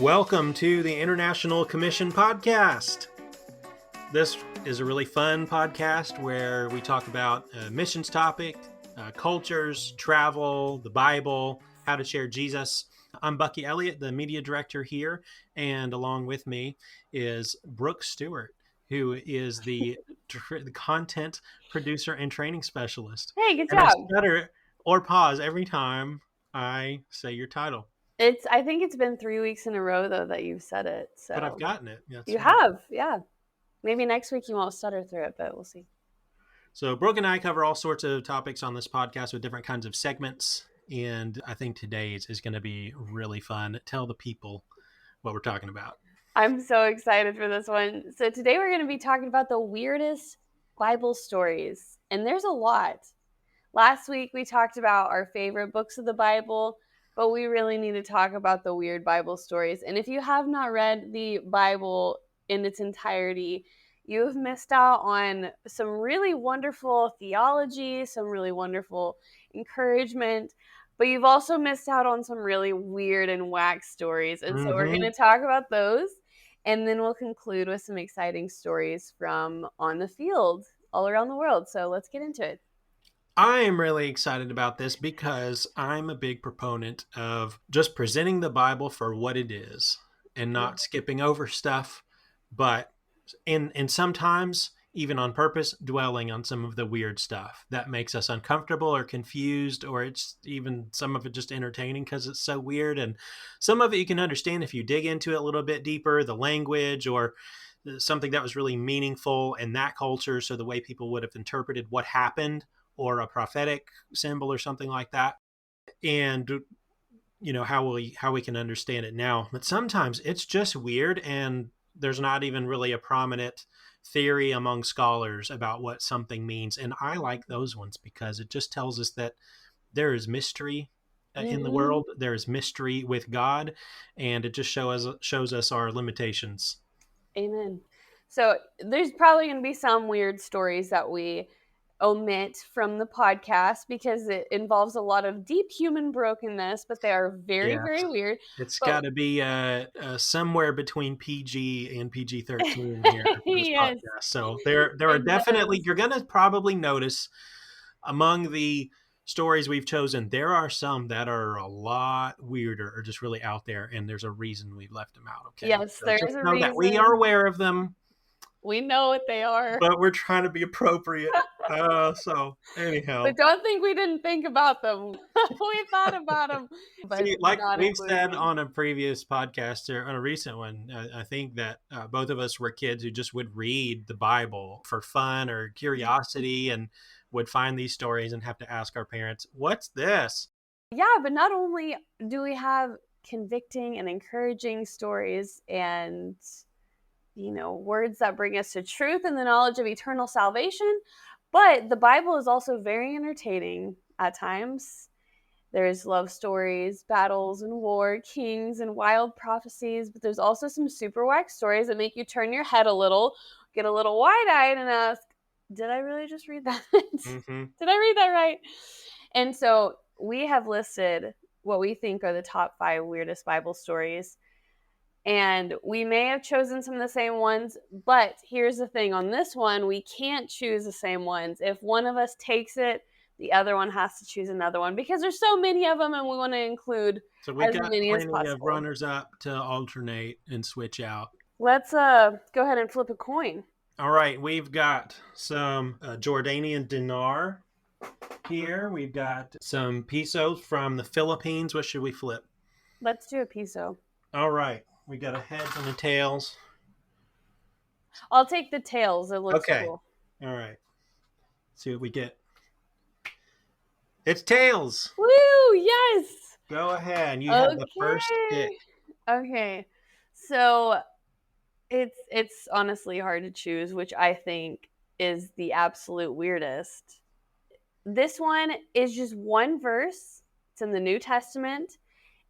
Welcome to the International Commission Podcast. This is a really fun podcast where we talk about missions topic, cultures, travel, the Bible, how to share Jesus. I'm Bucky Elliott, the media director here, and along with me is Brooke Stewart, who is the content producer and training specialist. Hey, good And job. I stutter or pause every time I say your title. I think it's been 3 weeks in a row though that you've said it. So But I've gotten it. That's you right. have, yeah. Maybe next week you won't stutter through it, but we'll see. So Brooke and I cover all sorts of topics on this podcast with different kinds of segments. And I think today's is going to be really fun. Tell the people what we're talking about. I'm so excited for this one. So today we're going to be talking about the weirdest Bible stories. And there's a lot. Last week we talked about our favorite books of the Bible, but we really need to talk about the weird Bible stories. And if you have not read the Bible in its entirety, you have missed out on some really wonderful theology, some really wonderful encouragement, but you've also missed out on some really weird and whack stories. And so we're going to talk about those, and then we'll conclude with some exciting stories from on the field all around the world. So let's get into it. I am really excited about this because I'm a big proponent of just presenting the Bible for what it is and not skipping over stuff, but and sometimes even on purpose dwelling on some of the weird stuff that makes us uncomfortable or confused, or it's even some of it just entertaining because it's so weird. And some of it you can understand if you dig into it a little bit deeper, the language or something that was really meaningful in that culture. So the way people would have interpreted what happened, or a prophetic symbol or something like that. And, you know, how we can understand it now. But sometimes it's just weird, and there's not even really a prominent theory among scholars about what something means. And I like those ones because it just tells us that there is mystery in the world. There is mystery with God, and it just shows us our limitations. Amen. So there's probably going to be some weird stories that we omit from the podcast because it involves a lot of deep human brokenness, but they are very, very weird. It's got to be somewhere between PG and PG-13 here for this Yes. podcast. So there are definitely, you're going to probably notice among the stories we've chosen, there are some that are a lot weirder or just really out there, and there's a reason we've left them out. Okay. Yes, so there's just a know reason. that we are aware of them. We know what they are, but we're trying to be appropriate. So anyhow, but don't think we didn't think about them. We thought about them, but see, like we've said on a previous podcast or on a recent one, I think that both of us were kids who just would read the Bible for fun or curiosity, and would find these stories and have to ask our parents, "What's this?" Yeah, but not only do we have convicting and encouraging stories and, you know, words that bring us to truth and the knowledge of eternal salvation, but the Bible is also very entertaining at times. There's love stories, battles and war, kings and wild prophecies, but there's also some super whack stories that make you turn your head a little, get a little wide-eyed and ask, did I really just read that? Did I read that right? And so we have listed what we think are the top 5 weirdest Bible stories. And we may have chosen some of the same ones, but here's the thing. On this one, we can't choose the same ones. If one of us takes it, the other one has to choose another one because there's so many of them and we want to include as many as possible. Plenty of runners up to alternate and switch out. Let's go ahead and flip a coin. All right, we've got some Jordanian dinar here. We've got some pesos from the Philippines. What should we flip? Let's do a peso. All right. We got a heads and a tails. I'll take the tails. It looks cool. All right. Let's see what we get. It's tails. Woo! Yes. Go ahead. You have the first pick. Okay. So it's honestly hard to choose, which I think is the absolute weirdest. This one is just one verse. It's in the New Testament.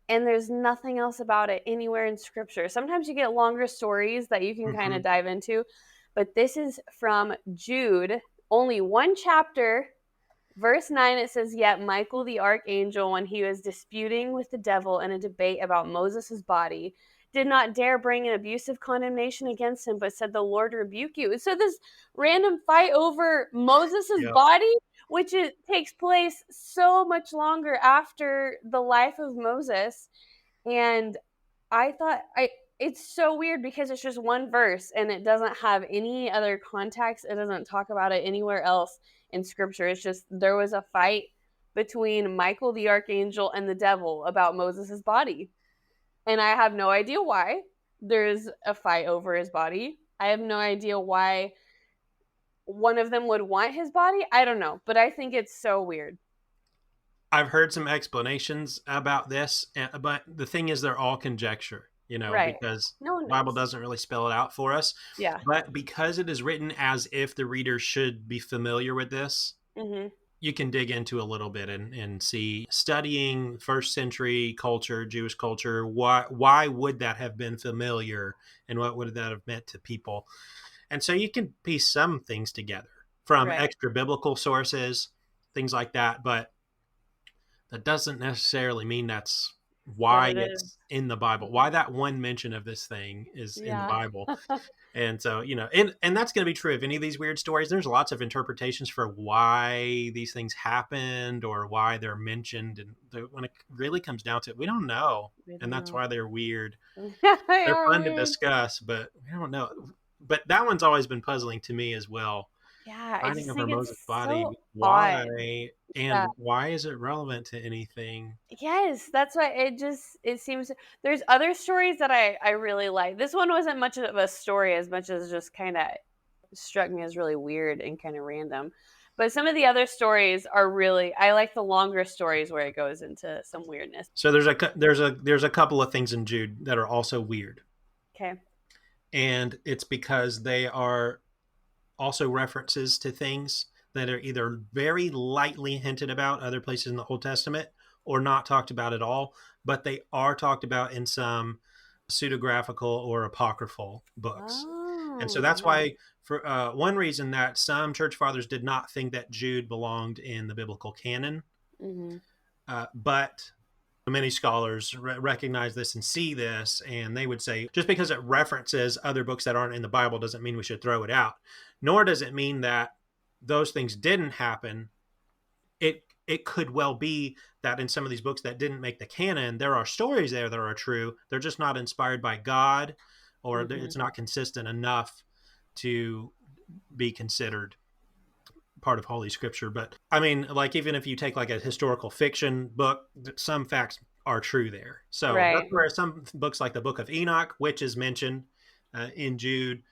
And there's nothing else about it anywhere in Scripture. Sometimes you get longer stories that you can kind of dive into. But this is from Jude, only one chapter. Verse 9, it says, "Yet Michael the archangel, when he was disputing with the devil in a debate about Moses' body, did not dare bring an abusive condemnation against him, but said, "The Lord rebuke you." So this random fight over Moses's Yep. body, which it takes place so much longer after the life of Moses, and I thought I it's so weird because it's just one verse and it doesn't have any other context. It doesn't talk about it anywhere else in scripture. It's just there was a fight between Michael the archangel and the devil about Moses's body. And I have no idea why there's a fight over his body. I have no idea why one of them would want his body. I don't know, but I think it's so weird. I've heard some explanations about this, but the thing is, they're all conjecture, Right. because No the one Bible knows. doesn't really spell it out for us. Yeah. But because it is written as if the reader should be familiar with this, Mhm. you can dig into a little bit and see, studying first century culture, Jewish culture, why would that have been familiar, and what would that have meant to people? And so you can piece some things together from Right. extra biblical sources, things like that, but that doesn't necessarily mean that's What why it is. it's in the Bible, why that one mention of this thing is in the Yeah. Bible. And so, and that's going to be true of any of these weird stories. There's lots of interpretations for why these things happened or why they're mentioned. And when it really comes down to it, we don't know. We And don't that's know. why they're weird. They They're are fun to weird. discuss, but we don't know. But that one's always been puzzling to me as well. Yeah, I Finding just over think Moses' it's body, so odd. why, Yeah. and why is it relevant to anything? Yes, that's why it seems there's other stories that I really like. This one wasn't much of a story as much as just kind of struck me as really weird and kind of random. But some of the other stories are really I like the longer stories where it goes into some weirdness. So there's a couple of things in Jude that are also weird, Okay. and it's because they are also references to things that are either very lightly hinted about other places in the Old Testament or not talked about at all, but they are talked about in some pseudographical or apocryphal books. And so Oh, that's yeah. why, for one reason, that some church fathers did not think that Jude belonged in the biblical canon, Mhm. but many scholars recognize this and see this, and they would say just because it references other books that aren't in the Bible doesn't mean we should throw it out. Nor does it mean that those things didn't happen. It could well be that in some of these books that didn't make the canon, there are stories there that are true. They're just not inspired by God, or Mhm. it's not consistent enough to be considered part of Holy Scripture. But I mean, like, even if you take like a historical fiction book, some facts are true there. So that's Right. where some books like the Book of Enoch, which is mentioned in Jude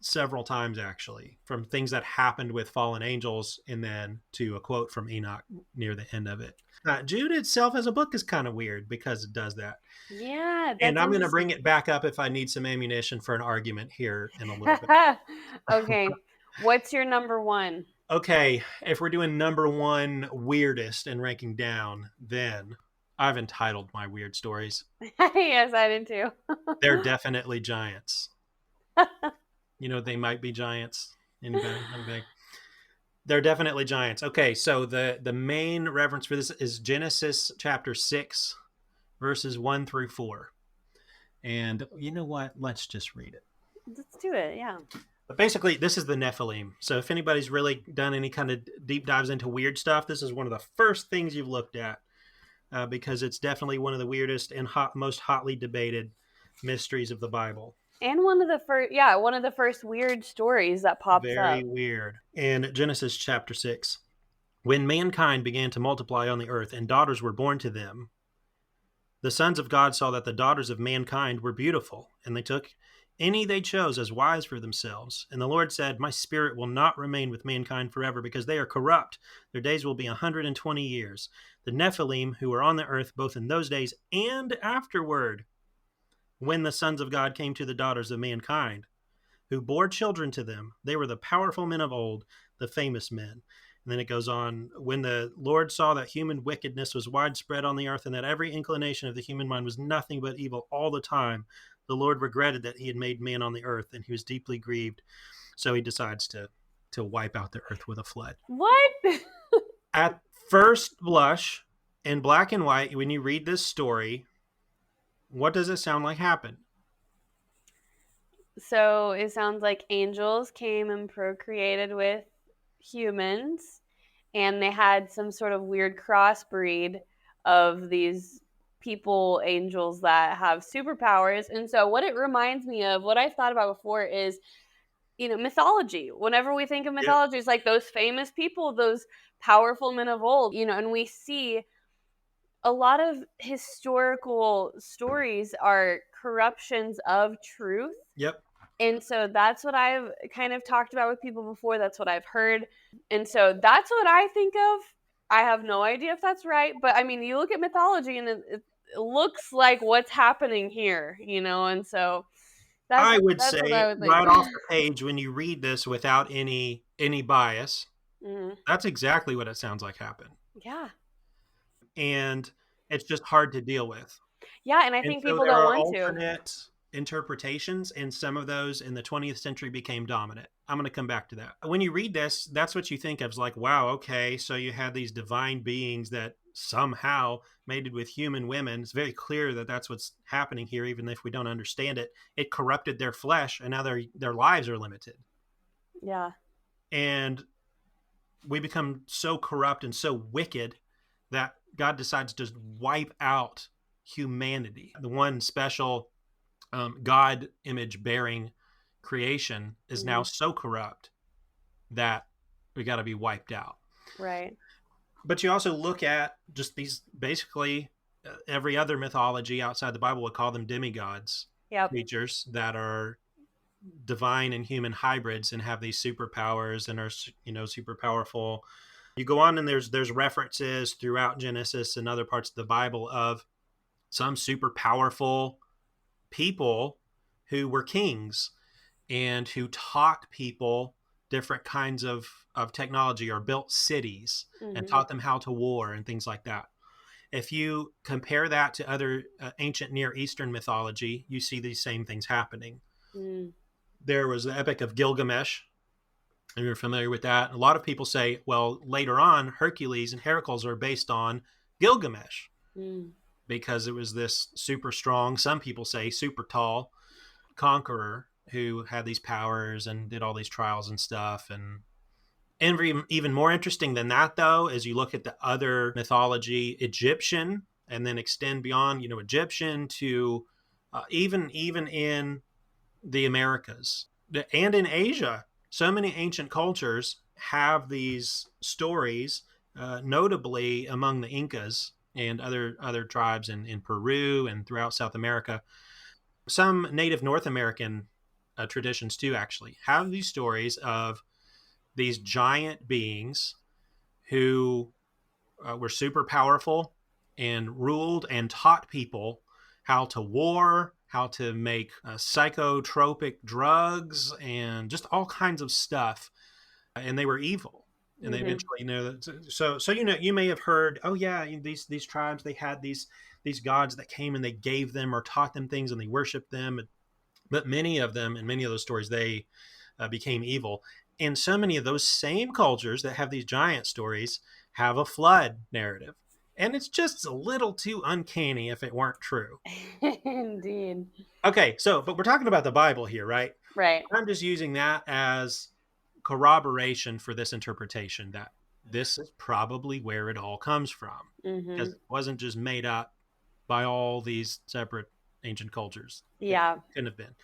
several times actually, from things that happened with fallen angels, and then to a quote from Enoch near the end of it. Jude itself as a book is kind of weird because it does that. Yeah, And that's I'm going to bring interesting. it back up if I need some ammunition for an argument here in a little bit. Okay. What's your number 1? Okay, if we're doing number one weirdest and ranking down, then I've entitled my weird stories. Yes, I did too. They're definitely giants. They might be giants. Anybody? Anybody? They're definitely giants. Okay, so the main reference for this is Genesis chapter 6, verses 1 through 4. And you know what? Let's just read it. Let's do it. Yeah. But basically, this is the Nephilim. So if anybody's really done any kind of deep dives into weird stuff, this is one of the first things you've looked at, because it's definitely one of the weirdest and most hotly debated mysteries of the Bible. And one of the first, yeah, one of the first weird stories that pops Very up. weird. In Genesis chapter 6, when mankind began to multiply on the earth and daughters were born to them, the sons of God saw that the daughters of mankind were beautiful, and they took any they chose as wives for themselves. And the Lord said, my spirit will not remain with mankind forever, because they are corrupt. Their days will be 120 years. The Nephilim, who were on the earth both in those days and afterward, when the sons of God came to the daughters of mankind, who bore children to them. They were the powerful men of old, the famous men. And then it goes on, when the Lord saw that human wickedness was widespread on the earth, and that every inclination of the human mind was nothing but evil all the time, the Lord regretted that he had made man on the earth, and he was deeply grieved. So he decides to wipe out the earth with a flood. What? At first blush, in black and white, when you read this story, what does it sound like happened? So it sounds like angels came and procreated with humans, and they had some sort of weird crossbreed of these people angels that have superpowers. And so what it reminds me of, what I've thought about before, is mythology. Whenever we think of Yep. mythology, it's like those famous people, those powerful men of old, and we see a lot of historical stories are corruptions of truth. Yep. And so that's what I've kind of talked about with people before. That's what I've heard. And so that's what I think of. I have no idea if that's right, but I mean, you look at mythology and it looks like what's happening here, and so that's I would that's what I say would think. right off the page when you read this without any bias, Mhm. that's exactly what it sounds like happened. Yeah. And it's just hard to deal with. Yeah, and I And think so people there don't are want to. alternate interpretations, and some of those in the 20th century became dominant. I'm going to come back to that. When you read this, that's what you think of. It's like, wow, okay, so you had these divine beings that somehow mated with human women. It's very clear that that's what's happening here, even if we don't understand it. It corrupted their flesh, and now their lives are limited. Yeah. And we become so corrupt and so wicked that God decides to just wipe out humanity. The one special God image bearing creation is now Mhm. so corrupt that we got to be wiped out. Right. But you also look at just these basically every other mythology outside the Bible would call them demigods, Yep. creatures that are divine and human hybrids and have these superpowers and are super powerful. You go on and there's references throughout Genesis and other parts of the Bible of some super powerful people who were kings and who taught people different kinds of technology or built cities and Mhm. taught them how to war and things like that. If you compare that to other ancient Near Eastern mythology, you see these same things happening. Mm. There was the Epic of Gilgamesh, and you're familiar with that. A lot of people say, well, later on, Hercules and Heracles are based on Gilgamesh Mm. because it was this super strong, some people say super tall conqueror who had these powers and did all these trials and stuff. And even more interesting than that, though, is you look at the other mythology, Egyptian, and then extend beyond, Egyptian to even in the Americas and in Asia. So many ancient cultures have these stories, notably among the Incas and other tribes in Peru and throughout South America. Some native North American traditions too actually have these stories of these giant beings who were super powerful and ruled and taught people how to war, how to make psychotropic drugs, and just all kinds of stuff. And they were evil. And they Mhm. eventually, so you may have heard, oh yeah, these tribes, they had these gods that came and they gave them or taught them things and they worshiped them. But many of them and many of those stories, they became evil. And so many of those same cultures that have these giant stories have a flood narrative. And it's just a little too uncanny if it weren't true. Indeed. Okay, so, but we're talking about the Bible here, right? Right. I'm just using that as corroboration for this interpretation that this is probably where it all comes from because Mhm. it wasn't just made up by all these separate ancient cultures. It Yeah. couldn't have been.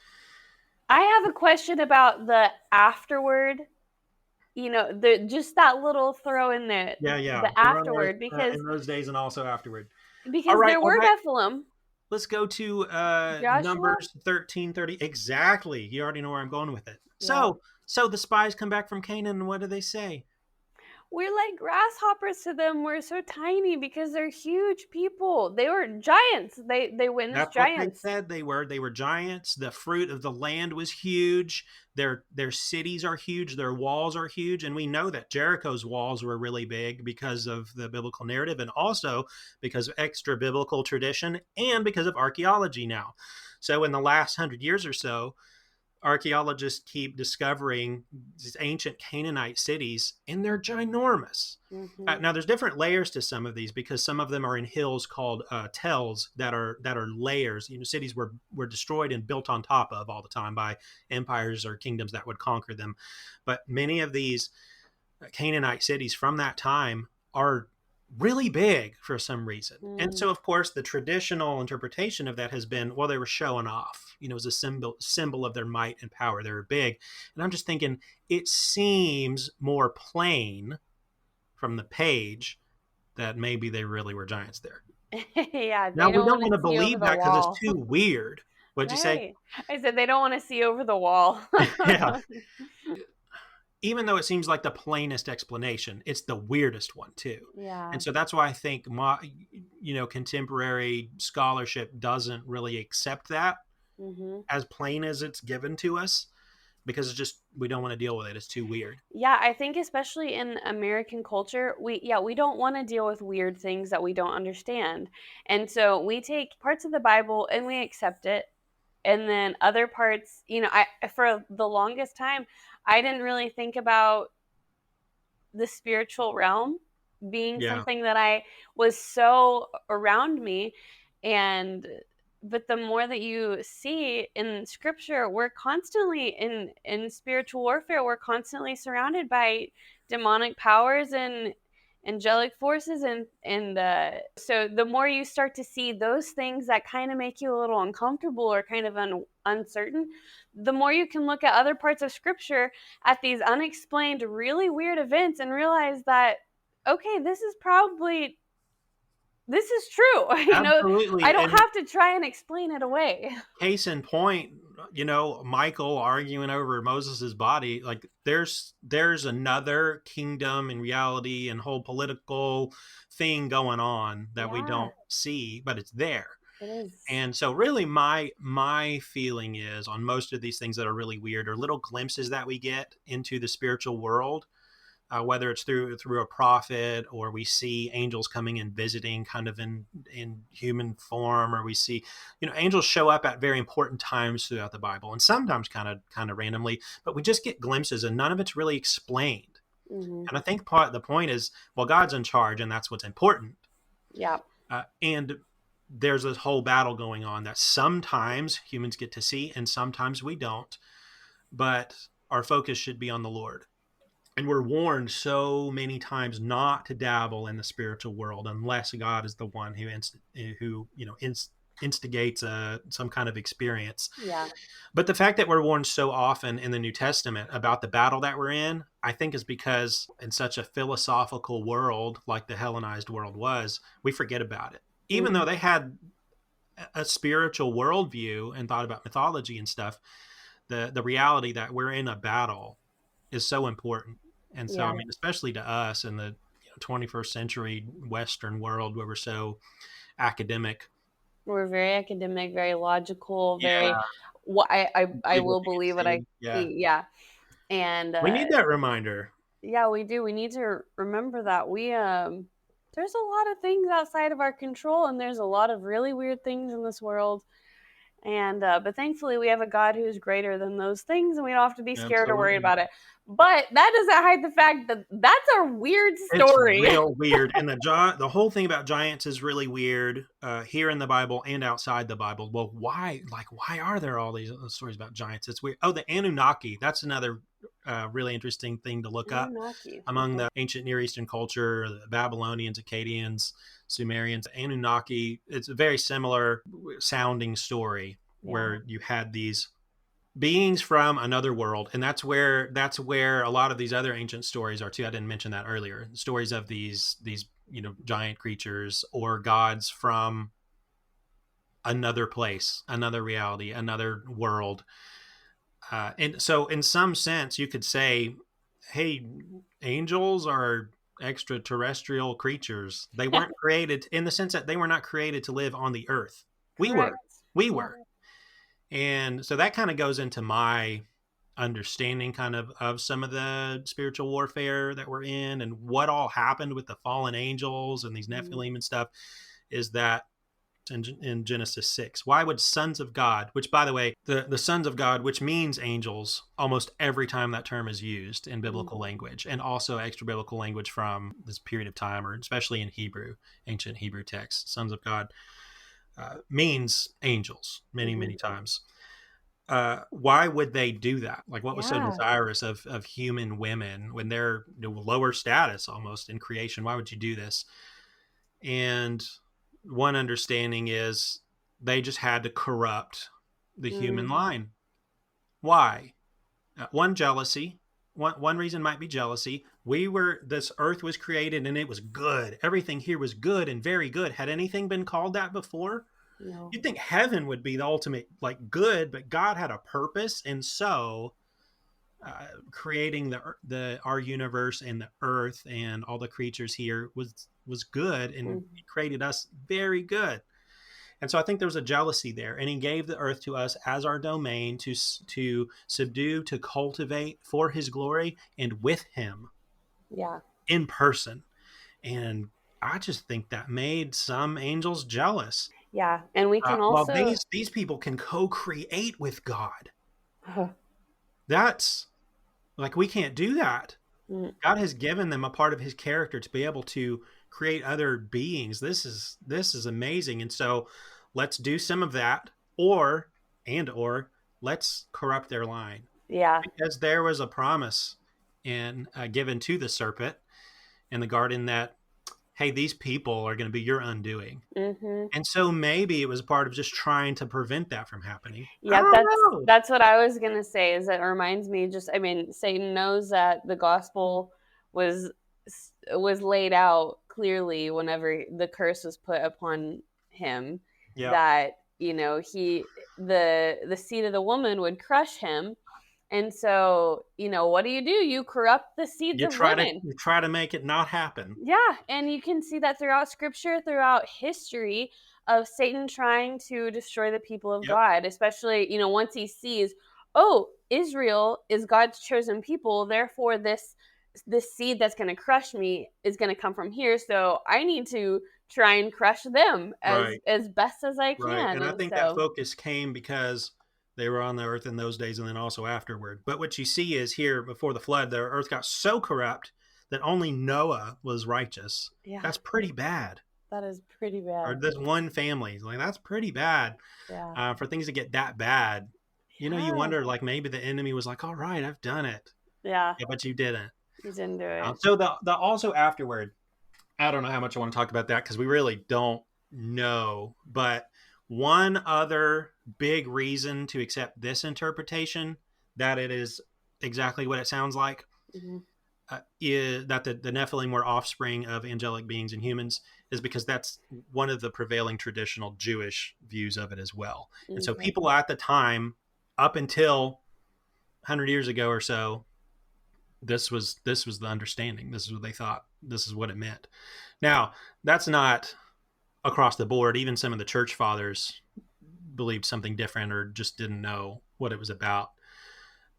I have a question about the afterword. The just that little throw in there, Yeah, yeah. the They were on earth afterword, because in those days and also afterward. because there All were right. Nephilim. Let's go to Joshua? Numbers 13:30. Exactly. You already know where I'm going with it. Yep. So the spies come back from Canaan, and what do they say? We're like grasshoppers to them. We're so tiny because they're huge people. They were giants. They witnessed That's what they giants. said they were. They were giants. The fruit of the land was huge. Their cities are huge. Their walls are huge, and we know that Jericho's walls were really big because of the biblical narrative, and also because of extra biblical tradition, and because of archaeology now. So in the last 100 years or so, archaeologists keep discovering these ancient Canaanite cities, and they're ginormous. Mm-hmm. Now, there's different layers to some of these because some of them are in hills called tells that are layers. Cities were destroyed and built on top of all the time by empires or kingdoms that would conquer them. But many of these Canaanite cities from that time are really big for some reason. And Mm. so, of course, the traditional interpretation of that has been, well, they were showing off. It was a symbol of their might and power. They were big. And I'm just thinking, it seems more plain from the page that maybe they really were giants there. Yeah, Now, they we don't don't want want to to see over believe the that because it's wall. too weird. What'd you say? Right. I said they don't want to see over the wall. Yeah. Even though it seems like the plainest explanation, it's the weirdest one too. And Yeah. so that's why I think contemporary scholarship doesn't really accept that Hmm. as plain as it's given to us, because it's just, we don't want to deal with it. It's too weird. Yeah, I think especially in American culture, we don't want to deal with weird things that we don't understand. And so we take parts of the Bible and we accept it. And then other parts, I for the longest time, I didn't really think about the spiritual realm being Yeah, something that I was so around me. And but the more that you see in scripture, we're constantly in spiritual warfare. We're constantly surrounded by demonic powers and angelic forces, and so the more you start to see those things that kind of make you a little uncomfortable or kind of uncertain, the more you can look at other parts of scripture at these unexplained, really weird events and realize that, okay, this is true. I absolutely. don't And have to try and explain it away. case in point, Michael arguing over Moses's body, like there's another kingdom and reality and whole political thing going on that we Yeah, don't see, but it's there. it is. And so really my feeling is on most of these things that are really weird are little glimpses that we get into the spiritual world, whether it's through a prophet, or we see angels coming and visiting kind of in human form, or we see angels show up at very important times throughout the Bible, and sometimes kind of randomly, but we just get glimpses and none of it's really explained. Hmm. And I think the point is, well, God's in charge and that's what's important. Yeah. And there's this whole battle going on that sometimes humans get to see and sometimes we don't, but our focus should be on the Lord. And we're warned so many times not to dabble in the spiritual world unless God is the one who instigates some kind of experience. Yeah. But the fact that we're warned so often in the New Testament about the battle that we're in, I think is because in such a philosophical world like the Hellenized world was, we forget about it. Even though Hmm. they had a spiritual worldview and thought about mythology and stuff, the reality that we're in a battle is so important. And so, I Yeah. mean, especially to us in the 21st century Western world where we're so academic. We're very academic, very logical, very Yeah, I believe what will you can believe what I see. Yeah, yeah. And we need that reminder. yeah, we do. We need to remember that there's a lot of things outside of our control, and there's a lot of really weird things in this world. And but thankfully, we have a God who's greater than those things, and we don't have to be scared or worried Absolutely. about it. But that doesn't hide the fact that that's a weird It's story. real weird, and the whole thing about giants is really weird here in the Bible and outside the Bible. Well, why? Like, why are there all these stories about giants? It's weird. Oh, the Anunnaki. That's another really interesting thing to look up Anunnaki. among Okay. the ancient Near Eastern culture. The Babylonians, Akkadians, Sumerians, Anunnaki. It's a very similar sounding story Yeah. where you had these beings from another world, and that's where a lot of these other ancient stories are too. I didn't mention that earlier. Stories of these giant creatures or gods from another place, another reality, another world. And so in some sense you could say, hey, angels are extraterrestrial creatures. They weren't created, in the sense that they were not created to live on the earth. we Correct. were we Yeah. were And so that kind of goes into my understanding kind of some of the spiritual warfare that we're in and what all happened with the fallen angels and these Mhm. Nephilim and stuff, is that in Genesis 6. Why would sons of God, which, by the way, the sons of God, which means angels, almost every time that term is used in Mm. biblical language, and also extra biblical language from this period of time, or especially in Hebrew, ancient Hebrew texts, sons of God means angels many, Hmm. many times. Why would they do that? Like, what was so Yeah. desirous of human women when they're lower status almost in creation? Why would you do this? And one understanding is they just had to corrupt the human Mm. line. Why? One, jealousy. One reason might be jealousy. This earth was created and it was good. Everything here was good and very good. Had anything been called that before? No. You'd think heaven would be the ultimate, like, good, but God had a purpose. And so creating the our universe and the earth and all the creatures here was good, and Mm. he created us very good. And so I think there was a jealousy there, and he gave the earth to us as our domain to subdue, to cultivate for his glory and with him Yeah. in person. And I just think that made some angels jealous. Yeah. And we can Well, also, these people can co-create with God. That's like, we can't do that. mm, God has given them a part of his character to be able to create other beings. This is amazing. And so let's do some of that, or let's corrupt their line, yeah. because there was a promise in given to the serpent in the garden that, hey, these people are going to be your undoing. Hmm. And so maybe it was part of just trying to prevent that from happening. I Yeah, don't know. that's what I was gonna say. Is it reminds me just, I mean, Satan knows that the gospel was was laid out clearly whenever the curse was put upon him, Yeah. that he the seed of the woman would crush him. And so, what do? You corrupt the seeds You of try to women. you try to make it not happen. Yeah, and you can see that throughout scripture, throughout history, of Satan trying to destroy the people of Yep. God, especially, once he sees, oh, Israel is God's chosen people, therefore this seed that's going to crush me is going to come from here, so I need to try and crush them Right. as best as I Right. can. And I And think that so, focus came because they were on the earth in those days and then also afterward. But what you see is here before the flood, the earth got so corrupt that only Noah was righteous. yeah, That's pretty bad. that is pretty Or bad. this one family, like, that's pretty bad. Yeah. For things to get that bad, you Yeah. wonder, like, maybe the enemy was like, all right, I've done it. Yeah. Yeah, but you didn't. You didn't do it. So the also afterward, I don't know how much I want to talk about that because we really don't know. But one other big reason to accept this interpretation, that it is exactly what it sounds like, Hmm. is that the Nephilim were offspring of angelic beings and humans, is because that's one of the prevailing traditional Jewish views of it as well. And so Okay. people at the time, up until 100 years ago or so, this was the understanding. This is what they thought. This is what it meant. Now, that's not across the board. Even some of the church fathers believed something different or just didn't know what it was about.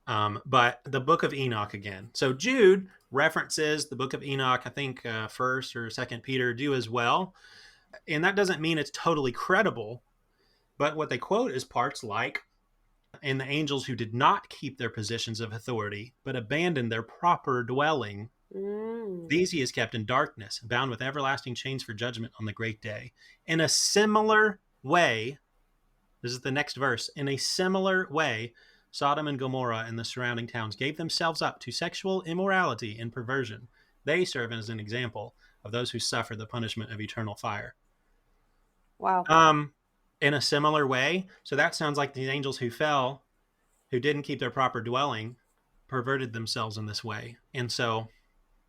But the book of Enoch again. So Jude references the book of Enoch. I think First or Second Peter do as well, and that doesn't mean it's totally credible. But what they quote is parts like, "And the angels who did not keep their positions of authority, but abandoned their proper dwelling, Mm. these he has kept in darkness, bound with everlasting chains for judgment on the great day. In a similar way," this is the next verse, "in a similar way, Sodom and Gomorrah and the surrounding towns gave themselves up to sexual immorality and perversion. They serve as an example of those who suffer the punishment of eternal fire." Wow. Um, in a similar way, so that sounds like the angels who fell, who didn't keep their proper dwelling, perverted themselves in this way. And so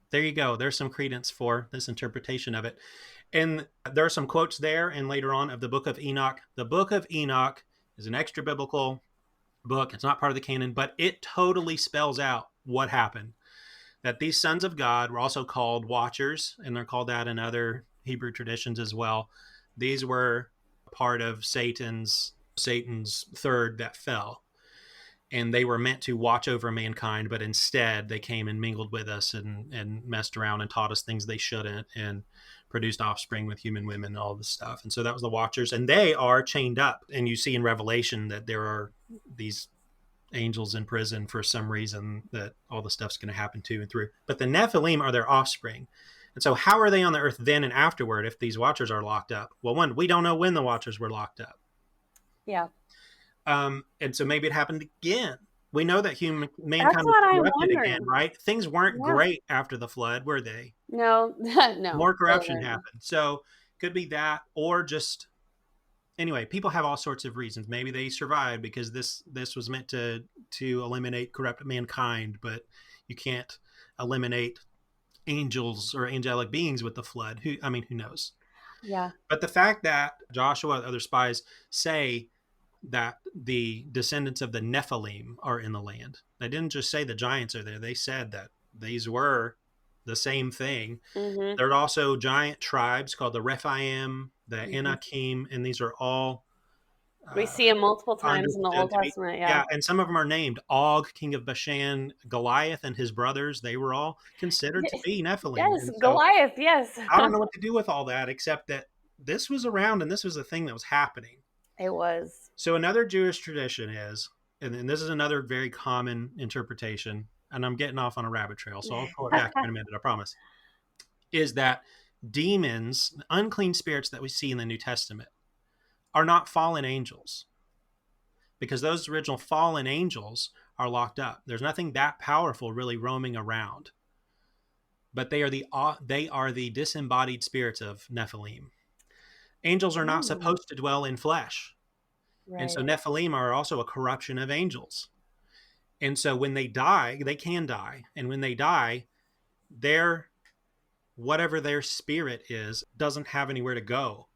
there you go. There's some credence for this interpretation of it. And there are some quotes there and later on of the book of Enoch. The book of Enoch is an extra biblical book. It's not part of the canon, but it totally spells out what happened. That these sons of God were also called watchers, and they're called that in other Hebrew traditions as well. These were part of Satan's third that fell. and they were meant to watch over mankind, but instead they came and mingled with us and messed around and taught us things they shouldn't and produced offspring with human women and all this stuff. And so that was the Watchers, and they are chained up. And you see in Revelation that there are these angels in prison for some reason that all the stuff's going to happen to and through. But the Nephilim are their offspring. And so how are they on the earth then and afterward if these Watchers are locked up? Well, one, we don't know when the Watchers were locked up. Yeah. And so maybe it happened again. We know that That's mankind was what I'm corrupted again, wondering. right? Things weren't Yeah. great after the flood, were they? No, no. More corruption happened. So could be that, or just anyway, people have all sorts of reasons. Maybe they survived because this was meant to eliminate corrupt mankind, but you can't eliminate angels or angelic beings with the flood. Who knows? Yeah. But the fact that Joshua and other spies say that the descendants of the Nephilim are in the land. They didn't just say the giants are there. They said that these were the same thing. Mm-hmm. There are also giant tribes called the Rephaim, the Mm-hmm. Anakim, and these are all We see him multiple times in the understood Old to be, Testament. yeah, Yeah. and some of them are named. Og, king of Bashan, Goliath, and his brothers. They were all considered to be Nephilim. Yes, And so Goliath. Yes. I don't know what to do with all that, except that this was around and this was a thing that was happening. It was. So another Jewish tradition is, and this is another very common interpretation, and I'm getting off on a rabbit trail, so I'll pull it back in a minute, I promise, is that demons, unclean spirits that we see in the New Testament, are not fallen angels, because those original fallen angels are locked up. There's nothing that powerful really roaming around, but they are the disembodied spirits of Nephilim. Angels are not supposed to dwell in flesh. And so Right. Nephilim are also a corruption of angels. And so when they die, they can die. And when they die, their whatever their spirit is doesn't have anywhere to go.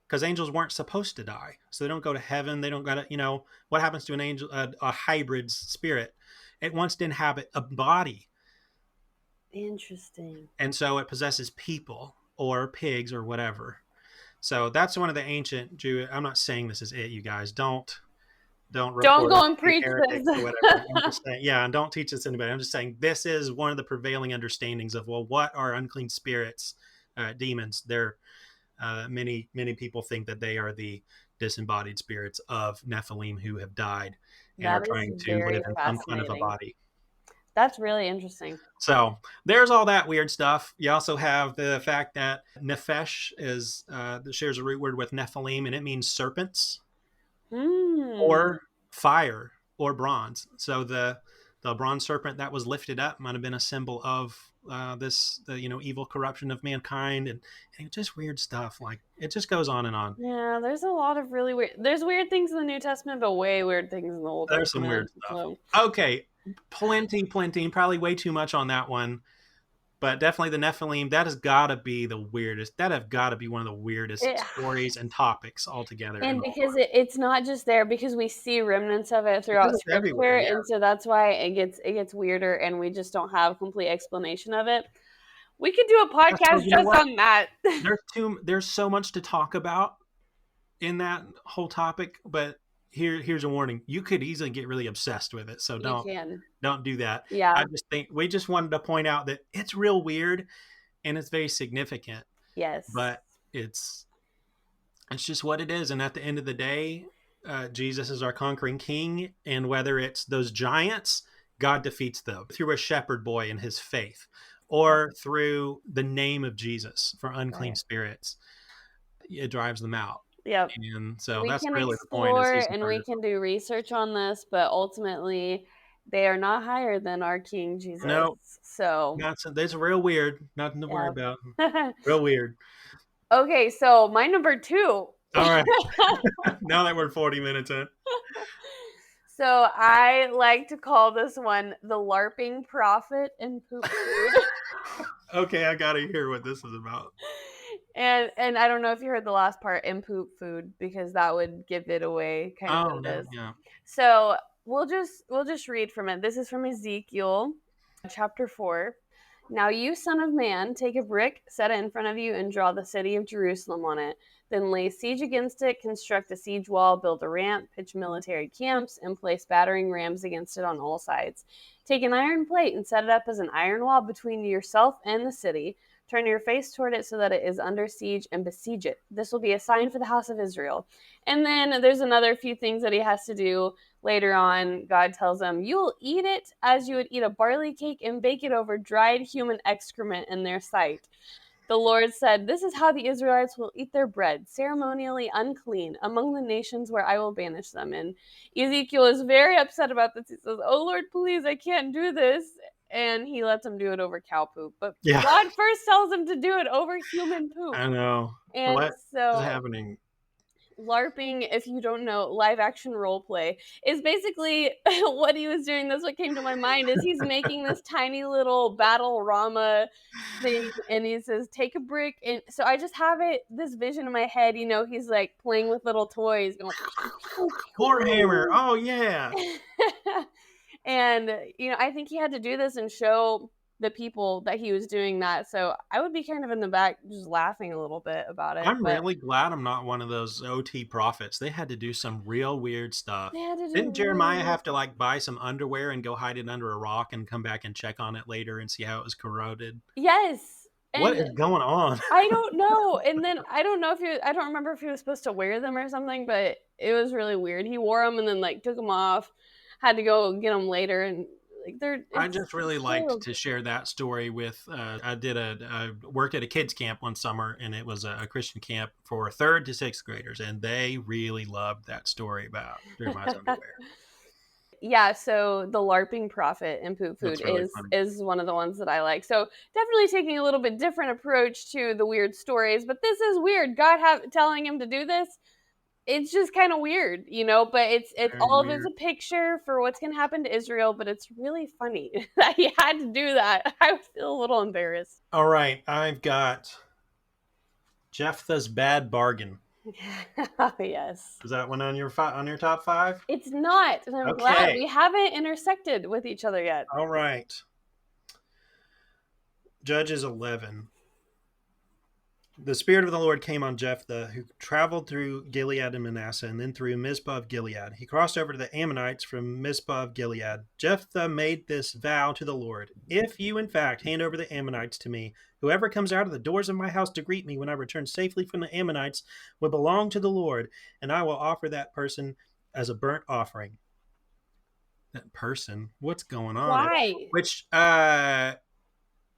Because angels weren't supposed to die. So they don't go to heaven. They don't got to, what happens to an angel, a hybrid spirit? It wants to inhabit a body. Interesting. And so it possesses people or pigs or whatever. So that's one of the ancient Jew. I'm not saying this is it, you guys. Don't report Go us and to be preach heretics this. or whatever. I'm just saying, yeah, and don't teach this to anybody. I'm just saying this is one of the prevailing understandings of, well, what are unclean spirits, demons? They're many people think that they are the disembodied spirits of Nephilim who have died and are That trying is to live very in some kind of a fascinating. body. That's really interesting. So there's all that weird stuff. You also have the fact that Nephesh is shares a root word with Nephilim, and it means serpents or fire or bronze. So the bronze serpent that was lifted up might have been a symbol of the evil corruption of mankind, and just weird stuff. Like it just goes on and on. Yeah, there's a lot of really weird. There's weird things in the New Testament, but way weird things in the Old There's some Testament. weird stuff. So. Okay, plenty, probably way too much on that one. But definitely the Nephilim, that has got to be the weirdest. That have got to be one of the weirdest stories and topics altogether. And because it's not just there, because we see remnants of it throughout Scripture, yeah. and so that's why it gets weirder, and we just don't have complete explanation of it. We could do a podcast just on that. There's so much to talk about in that whole topic, but here's a warning: you could easily get really obsessed with it. So don't do that. Yeah. I just think we just wanted to point out that it's real weird and it's very significant. Yes. But it's just what it is. And at the end of the day, Jesus is our conquering king. And whether it's those giants, God defeats them through a shepherd boy and his faith, or through the name of Jesus for unclean spirits. It drives them out. Yep. And so we that's can really explore the point. And we can do research on this, but ultimately they are not higher than our King Jesus. No. So that's real weird. Nothing to worry about. Real weird. Okay, so my number 2. All right. Now that we're 40 minutes in. So I like to call this one the LARPing prophet and poop food. Okay, I gotta hear what this is about. And I don't know if you heard the last part, in poop food, because that would give it away kind of what it is. Yeah. So we'll just read from it. This is from Ezekiel chapter 4. Now you, son of man, take a brick, set it in front of you, and draw the city of Jerusalem on it. Then lay siege against it, construct a siege wall, build a ramp, pitch military camps, and place battering rams against it on all sides. Take an iron plate and set it up as an iron wall between yourself and the city. Turn your face toward it so that it is under siege, and besiege it. This will be a sign for the house of Israel. And then there's another few things that he has to do later on. God tells him, "You will eat it as you would eat a barley cake and bake it over dried human excrement in their sight." The Lord said, "This is how the Israelites will eat their bread, ceremonially unclean, among the nations where I will banish them." And Ezekiel is very upset about this. He says, "Oh Lord, please, I can't do this." And he lets him do it over cow poop. But Yeah, God first tells him to do it over human poop. I know. And What is so happening? LARPing, if you don't know, live action role play, is basically what he was doing. That's what came to my mind is he's making this tiny little battle rama thing, and he says, "Take a brick." And so I just have this vision in my head, he's like playing with little toys, going Warhammer. Oh yeah. and I think he had to do this and show the people that he was doing that. So I would be kind of in the back just laughing a little bit about it. I'm But really glad I'm not one of those OT prophets. They had to do some real weird they stuff. had to do Didn't really Jeremiah weird. have to like buy some underwear and go hide it under a rock and come back and check on it later and see how it was corroded? Yes. What And is going on? I don't know. And then I don't know if I don't remember if he was supposed to wear them or something, but it was really weird. He wore them and then like took them off, had to go get them later, and like I it's just really liked so to share that story with. I worked at a kids camp one summer, and it was a Christian camp for third to sixth graders, and they really loved that story about Jeremiah's good. underwear. Yeah, so the LARPing prophet in poop food That's really is funny. is one of the ones that I like. So definitely taking a little bit different approach to the weird stories, but this is weird. Telling him to do this, it's just kind of weird, but it's Very all of it's weird. a picture for what's going to happen to Israel, but it's really funny that he had to do that. I feel a little embarrassed. All right, I've got Jephthah's bad bargain. Oh, yes. Is that one on your top five? It's not, and I'm glad Okay. we haven't intersected with each other yet. All right. Judges 11. The Spirit of the Lord came on Jephthah, who traveled through Gilead and Manasseh, and then through Mizpah of Gilead. He crossed over to the Ammonites from Mizpah of Gilead. Jephthah made this vow to the Lord: "If you, in fact, hand over the Ammonites to me, whoever comes out of the doors of my house to greet me when I return safely from the Ammonites will belong to the Lord, and I will offer that person as a burnt offering." That person? What's going on? Why? Which,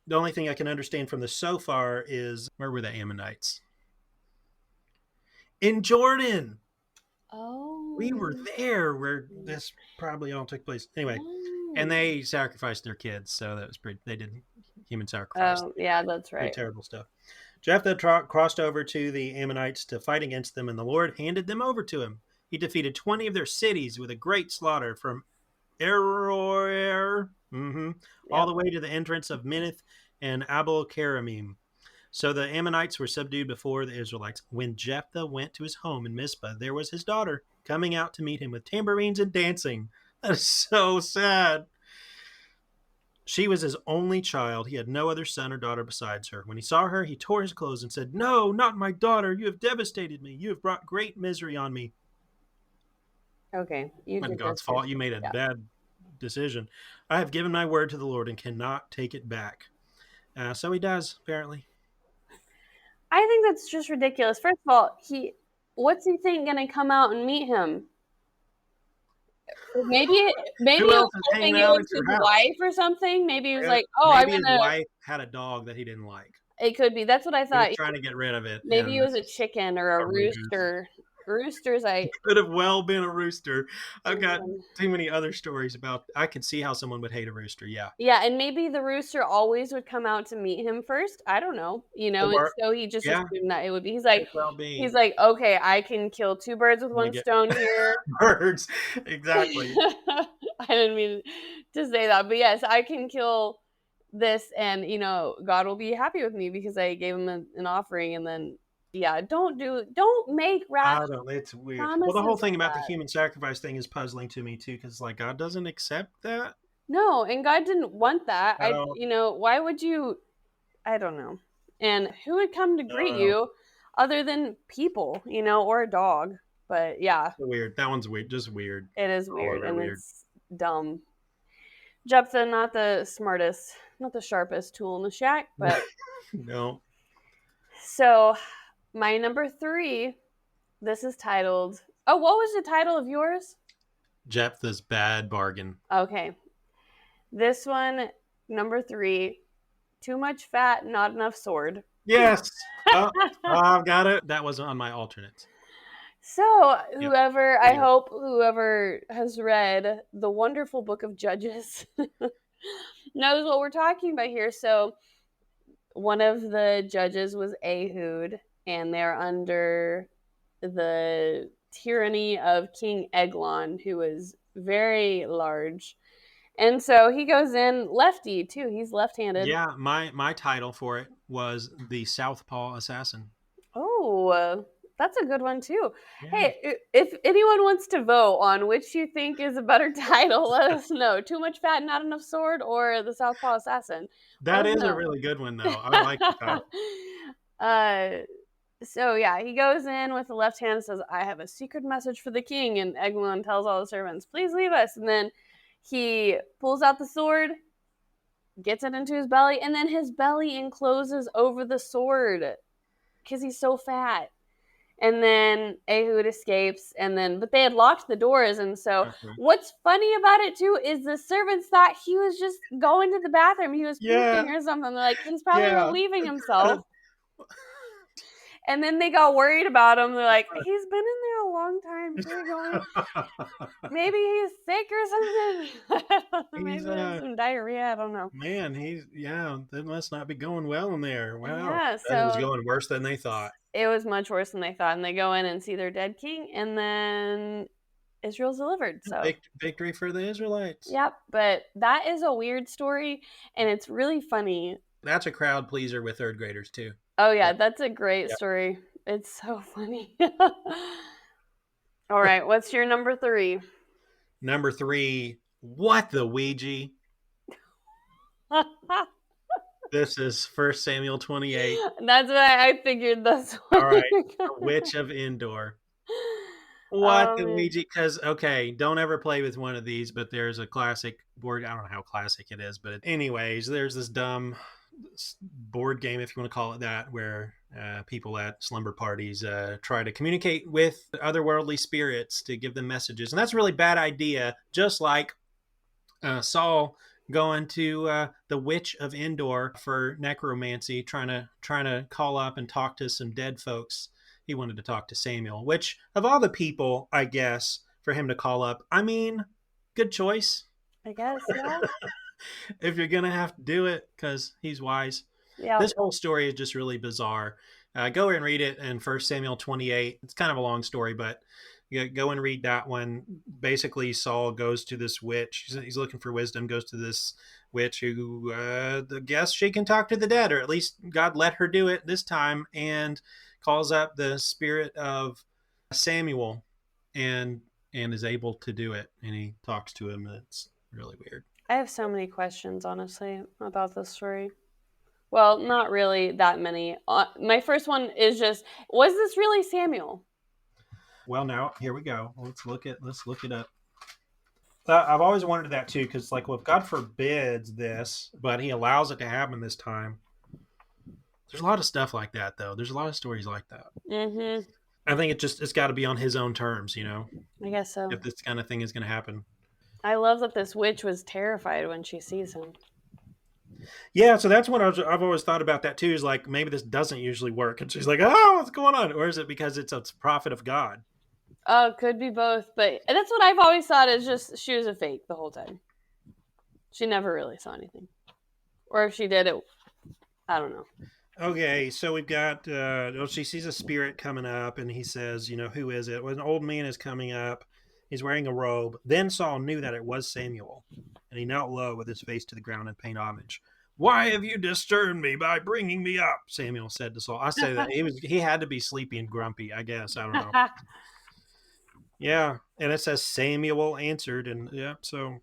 the only thing I can understand from this so far is where were the Ammonites? In Jordan. We were Oh. there where this probably all took place. Anyway, and Oh. they sacrificed their kids, so that was pretty. They did human sacrifice. Oh, yeah, that's Pretty right. terrible stuff. Jephthah crossed over to the Ammonites to fight against them, and the Lord handed them over to him. He defeated 20 of their cities with a great slaughter, from Aroer all Yep. the way to the entrance of Minnith and Abel Keramim. So the Ammonites were subdued before the Israelites. When Jephthah went to his home in Mizpah, there was his daughter coming out to meet him with tambourines and dancing. That is so sad. She was his only child. He had no other son or daughter besides her. When he saw her, he tore his clothes and said, "No, not my daughter. You have devastated me. You have brought great misery on me." Okay, you Not did this God's fault. You yourself. made a Yeah. bad decision. I have given my word to the Lord and cannot take it back. So he does, apparently. I think that's just ridiculous. First of all, what's he think gonna come out and meet him? Maybe Who he else was is hanging hoping it out was at your his house? wife or something. Maybe he was like, "Oh, I'm Maybe his gonna." wife had a dog that he didn't like. It could be. That's what I He was thought. trying to get rid of it, Maybe it and was a chicken or a a rooster. rooster. Roosters, Could have well been a rooster. I've got too many other stories about. I could see how someone would hate a rooster. Yeah, yeah, and maybe the rooster always would come out to meet him first. I don't know, and or so he just yeah, assumed that it would be. could well He's be. like, okay, I can kill two birds with And they one get stone here. birds. Exactly. I didn't mean to say that, but yes, I can kill this, and God will be happy with me because I gave him an offering, and then yeah, don't make rash I don't. It's weird. Well, the whole promises thing like about the that. human sacrifice thing is puzzling to me too, because like God doesn't accept that. No, and God didn't want that. Oh, Why would you? I don't know. And who would come to greet no. you other than people, or a dog? But yeah, Weird. That one's weird. Just weird. it is All weird over and weird. it's dumb. Jephthah, not the smartest, not the sharpest tool in the shack, but No. so my number three, this is titled, oh, what was the title of yours? Jephthah's bad bargain. Okay. This one, number three, too much fat, not enough sword. Yes. Oh, I've got it. That was on my alternates. So, Yep. I hope whoever has read the wonderful book of Judges knows what we're talking about here. So, one of the judges was Ehud, and they're under the tyranny of King Eglon, who was very large. And so he goes in lefty too. He's left-handed. Yeah, my title for it was the Southpaw Assassin. Oh, that's a good one too. Yeah. Hey, if anyone wants to vote on which you think is a better title, let us know. Too much fat, not enough sword, or the Southpaw Assassin. Let That us is a know. really good one though. I like the title. uh, so yeah, he goes in with the left hand and says, "I have a secret message for the king." And Eglon tells all the servants, "Please leave us." And then he pulls out the sword, gets it into his belly, and then his belly encloses over the sword because he's so fat. And then Ehud escapes, but they had locked the doors, and so Okay. what's funny about it too is the servants thought he was just going to the bathroom, he was Yeah. pooping or something. They're like, he's probably Yeah. relieving himself. And then they got worried about him. They're like, he's been in there a long time too, going, maybe he's sick or something. He's Maybe he has some diarrhea. I don't know. man, he's yeah, that must not be going well in there. Wow. Yeah, That was so going worse than they thought. it was much worse than they thought. And they go in and see their dead king, and then Israel's delivered. So, Victory for the Israelites. yep. But that is a weird story, and it's really funny. That's a crowd pleaser with third graders too. Oh, yeah, But that's a great yeah. story. It's so funny. All right, what's your number three? Number 3, what the Ouija? This is 1 Samuel 28. That's why I figured this All one. right. The Witch of Endor. What Oh, the man. Ouija? Because, okay, don't ever play with one of these, but there's a classic board. I don't know how classic it is, but anyways, there's this dumb board game, if you want to call it that, where people at slumber parties try to communicate with otherworldly spirits to give them messages. And that's a really bad idea, just like Saul going to the Witch of Endor for necromancy, trying to call up and talk to some dead folks. He wanted to talk to Samuel, which of all the people, I guess, for him to call up, I mean, good choice I guess, yeah. if you're gonna have to do it because he's wise. Yeah. This whole story is just really bizarre. Go and read it in 1 Samuel 28. It's kind of a long story, but go and read that one. Basically, Saul goes to this witch. He's looking for wisdom, goes to this witch who guess she can talk to the dead, or at least God let her do it this time, and calls up the spirit of Samuel and is able to do it. And he talks to him. And it's really weird. I have so many questions, honestly, about this story. Well, not really that many. My first one is just, was this really Samuel? Well, now here we go. Let's look it up. I've always wanted that too, because like, well, if God forbids this, but He allows it to happen this time. There's a lot of stuff like that, though. There's a lot of stories like that. Mm-hmm. I think it's got to be on His own terms, I guess so. if this kind of thing is going to happen. I love that this witch was terrified when she sees him. Yeah, so that's what I've always thought about that too. Is like maybe this doesn't usually work, and she's like, "Oh, what's going on?" Or is it because it's a prophet of God? Oh, could be both, but that's what I've always thought is just she was a fake the whole time. She never really saw anything. Or if she did it, I don't know. Okay, so we've got. She sees a spirit coming up, and he says, who is it? Well, an old man is coming up. He's wearing a robe. Then Saul knew that it was Samuel, and he knelt low with his face to the ground and paid homage. Why have you disturbed me by bringing me up? Samuel said to Saul. I say that he had to be sleepy and grumpy. I guess I don't know. Yeah, and it says Samuel answered, and yeah, so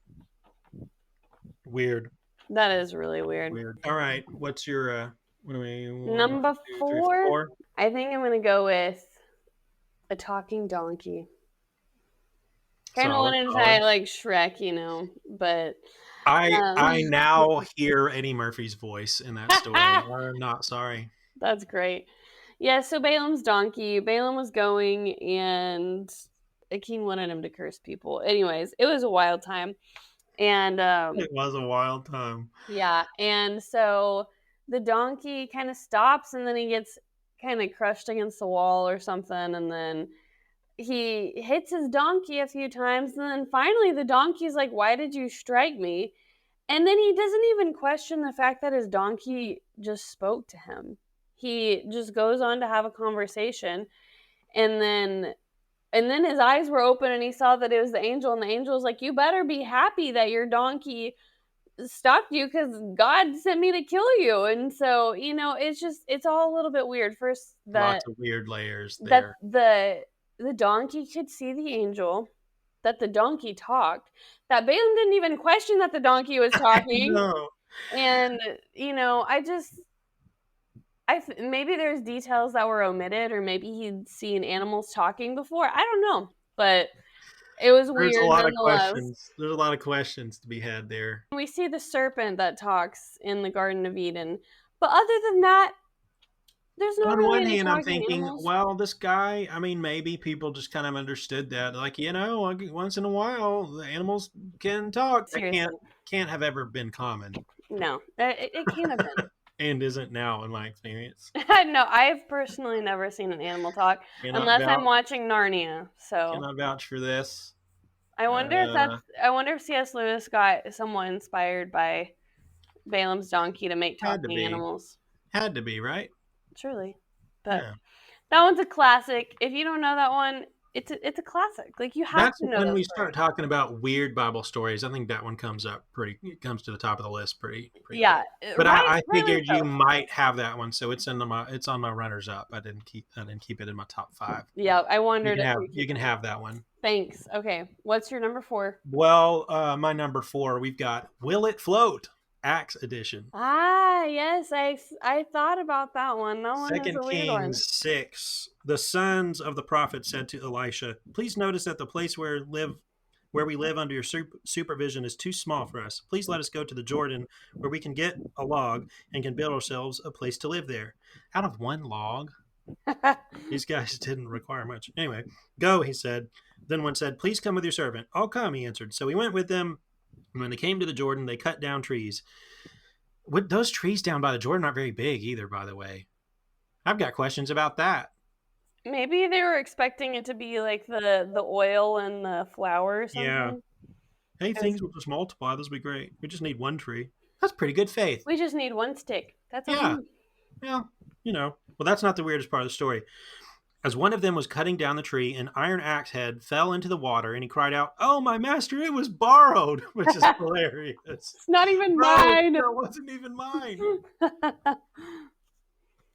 Weird. That is really weird. Weird. All right. What's your what do we one, Number two, three, 4, four? I think I'm gonna go with a talking donkey. Kind of Solid, wanted to try solid. like Shrek, but I um, now hear Eddie Murphy's voice in that story. I'm not sorry. that's great. Yeah, so Balaam's donkey. Balaam was going, and a king wanted him to curse people. Anyways, it was a wild time, and It was a wild time. yeah, and so the donkey kind of stops, and then he gets kind of crushed against the wall or something, and then he hits his donkey a few times, and then finally the donkey's like, "Why did you strike me?" And then he doesn't even question the fact that his donkey just spoke to him. He just goes on to have a conversation, and then his eyes were open and he saw that it was the angel, and the angel was like, "You better be happy that your donkey stopped you, because God sent me to kill you." And so, it's all a little bit weird. First, Lots of weird layers that there. the donkey could see the angel, that the donkey talked, that Balaam didn't even question that the donkey was talking. No. And maybe there's details that were omitted, or maybe he'd seen animals talking before. I don't know, but it was There's a weird lot of nonetheless. questions. There's a lot of questions to be had there. We see the serpent that talks in the Garden of Eden, but other than that, there's not On really one any hand, I'm talking thinking, animals. well, this guy, I mean, maybe people just kind of understood that, like, once in a while, the animals can talk. That Seriously, can't have ever been common, no, it can't have been. and isn't now, in my experience. No, I've personally never seen an animal talk Cannot unless I'm vouch. watching Narnia. So Cannot vouch for this. I Uh, wonder if C.S. Lewis got somewhat inspired by Balaam's donkey to make had to talking be, animals. had to be, right? Surely, but Yeah. that one's a classic. If you don't know that one, it's a classic. Like, you have That's to know when that we story. start talking about weird Bible stories. I think that one comes up it comes to the top of the list pretty quick. Yeah, But I rightly figured you so. might have that one, so it's on my runners up. I didn't keep it in my top five. Yeah, I wondered if you You keep can it. have that one. Thanks. Okay, what's your number 4? Well, my number 4, we've got Will It Float? Acts edition. Ah, yes, I thought about that one. That one is Second a weird one. Kings 6. The sons of the prophet said to Elisha, "Please notice that the place where we live under your supervision is too small for us. Please let us go to the Jordan where we can get a log and can build ourselves a place to live there." Out of one log? These guys didn't require much. Anyway, go, he said. Then one said, "Please come with your servant." "I'll come," he answered. So he went with them. And when they came to the Jordan, they cut down trees. Those trees down by the Jordan aren't very big either, by the way. I've got questions about that. Maybe they were expecting it to be like the oil and the flour or Yeah. something. Hey, 'Cause things will just multiply. This will be great. We just need one tree. That's pretty good faith. we just need one stick. That's all we Yeah. need. Yeah. Well, that's not the weirdest part of the story. As one of them was cutting down the tree, an iron axe head fell into the water, and he cried out, "Oh, my master, it was borrowed," which is hilarious. It's not even Bro, mine. that wasn't even mine.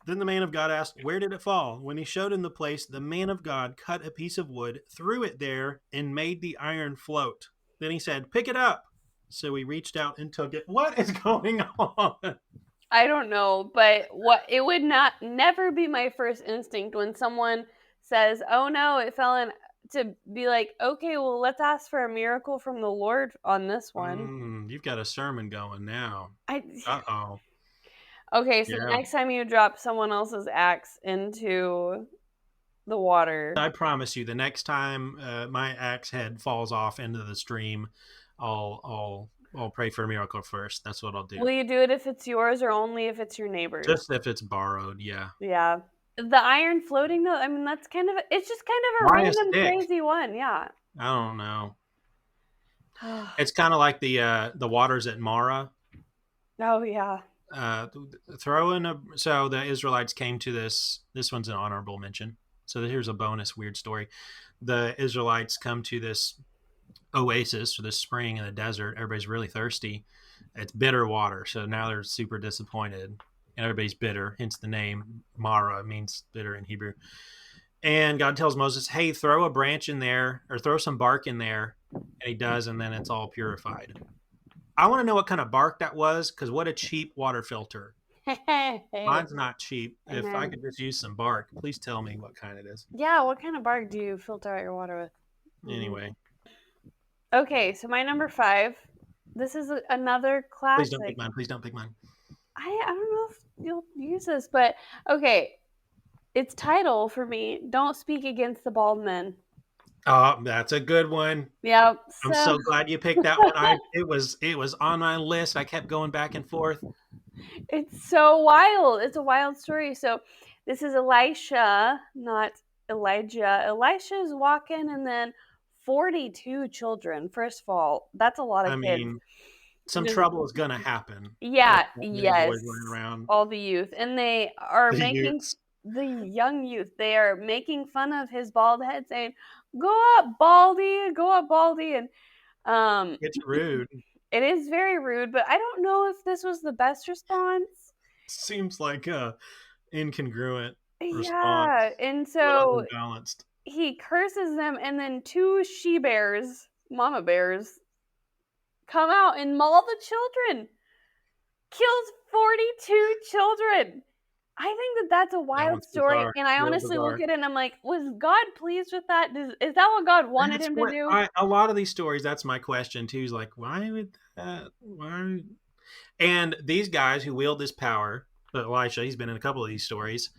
Then the man of God asked, "Where did it fall?" When he showed him the place, the man of God cut a piece of wood, threw it there, and made the iron float. Then he said, "Pick it up." So he reached out and took it. What is going on? I don't know, but what it would not never be my first instinct when someone says, "Oh no, it fell in," to be like, "Okay, well, let's ask for a miracle from the Lord on this one." You've got a sermon going now. I Uh-oh. Okay, so the Yeah. next time you drop someone else's axe into the water, I promise you, the next time my axe head falls off into the stream, I'll pray for a miracle first. That's what I'll do. will you do it if it's yours or only if it's your neighbor's? Just if it's borrowed, yeah. Yeah. The iron floating though, I mean, that's it's just kind of a Why a random stick? crazy one, yeah. I don't know. It's kind of like the waters at Mara. Oh yeah. Uh, Throw in a so the Israelites came to this. This one's an honorable mention. So here's a bonus weird story. The Israelites come to this oasis or this spring in the desert. Everybody's really thirsty. It's bitter water, so now they're super disappointed. And everybody's bitter, hence the name Mara means bitter in Hebrew. And God tells Moses, "Hey, throw a branch in there or throw some bark in there," and he does, and then it's all purified. I want to know what kind of bark that was, because what a cheap water filter. Hey, Mine's not cheap. If I amen. could just use some bark, please tell me what kind it is. Yeah, what kind of bark do you filter out your water with? Mhm. Anyway, Okay, so my number 5. This is another please don't classic. pick mine. Please don't pick mine. I don't know if you'll use this, but okay, its title for me: "Don't speak against the bald men." Oh, that's a good one. Yep. I'm So so glad you picked that one. It was on my list. I kept going back and forth. it's so wild. It's a wild story. So this is Elisha, not Elijah. Elisha is walking, and then 42 children. First of all, that's a lot of I kids. mean, some Just trouble is gonna happen with yeah, that many yes. boys running around. All the youth. And they are The making youths. the young youth, they are making fun of his bald head, saying, "Go up, Baldy, go up, Baldy." And um It's rude. it is very rude, but I don't know if this was the best response. Seems like a incongruent Yeah. response. And A little so unbalanced. he curses them, and then two she bears, mama bears, come out and maul the children. Kills 42 children. I think that that's a That wild one's story, bizarre. and I Real honestly look bizarre. at it and I'm like, was God pleased with that? Is that what God wanted That's him to what do? I a lot of these stories, that's my question too. Is like, why would that why and these guys who wield this power, Elisha, he's been in a couple of these stories.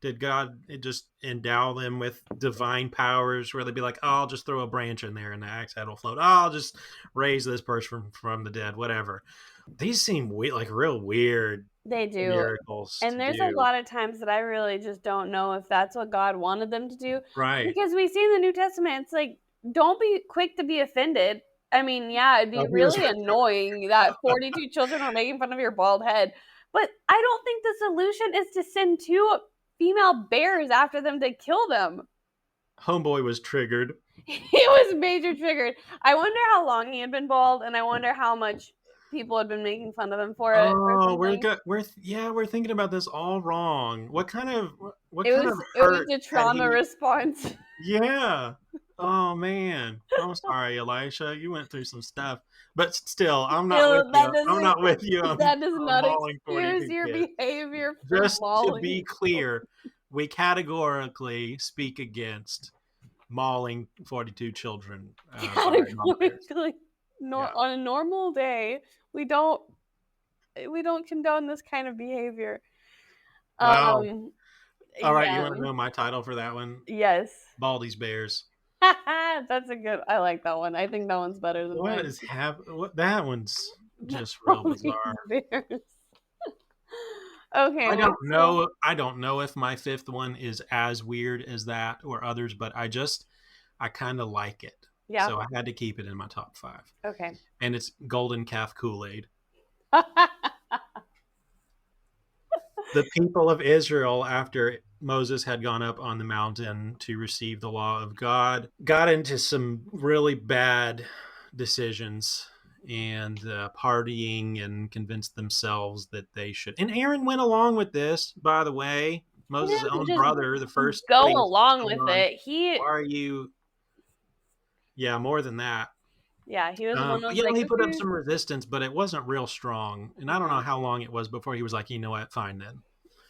Did God just endow them with divine powers where they'd be like, oh, I'll just throw a branch in there and the axe head will float. Oh, I'll just raise this person from the dead, whatever. These seem like real weird They do. miracles And to there's a do. lot of times that I really just don't know if that's what God wanted them to do. Right. Because we see in the New Testament, it's like, don't be quick to be offended. I mean, yeah, it'd be Oh, he was really annoying that 42 children are making fun of your bald head. But I don't think the solution is to send two female bears after them to kill them. homeboy was triggered. He was major triggered. I wonder how long he had been bald, and I wonder how much people had been making fun of him for it or Oh, something. we're thinking about this all wrong. What It kind was of it was hurt a had trauma he? response. Yeah. Oh man. I'm sorry, Elisha. You went through some stuff, but still, I'm not with Still, you. I'm not with you that does on not mauling excuse 42 your kids. behavior for Just to mauling. be clear, we categorically speak against mauling 42 children by mama bears. Categorically, Yeah. on a normal day, we don't we don't condone this kind of behavior. Wow. Um, All right, you yeah, want to know my title for that one? yes. Baldy's Bears. That's a good. I like that one. I think that one's better than What mine. is what that one's just real All these bizarre. bears. Okay, I wait. don't So know. I don't know if my fifth one is as weird as that or others, but I kind of like it. yeah. So I had to keep it in my top five. Okay. And it's Golden Calf Kool-Aid. The people of Israel, after Moses had gone up on the mountain to receive the law of God, got into some really bad decisions and partying and convinced themselves that they should. And Aaron went along with this, by the way. He Moses' didn't own just brother, the first go priest. along Come with on, it. He, why are you? Yeah, more than that. yeah, he was the one who was You know, like, he put up okay, some resistance, but it wasn't real strong. And I don't know no, how long it was before he was like, you know what, fine then.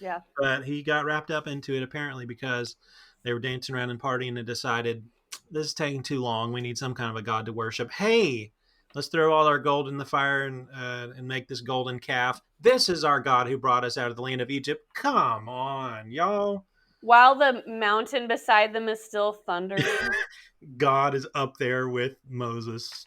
yeah. But he got wrapped up into it apparently because they were dancing around and partying and decided this is taking too long. We need some kind of a god to worship. Hey, let's throw all our gold in the fire and make this golden calf. This is our God who brought us out of the land of Egypt. Come on, y'all. While the mountain beside them is still thundering. God is up there with Moses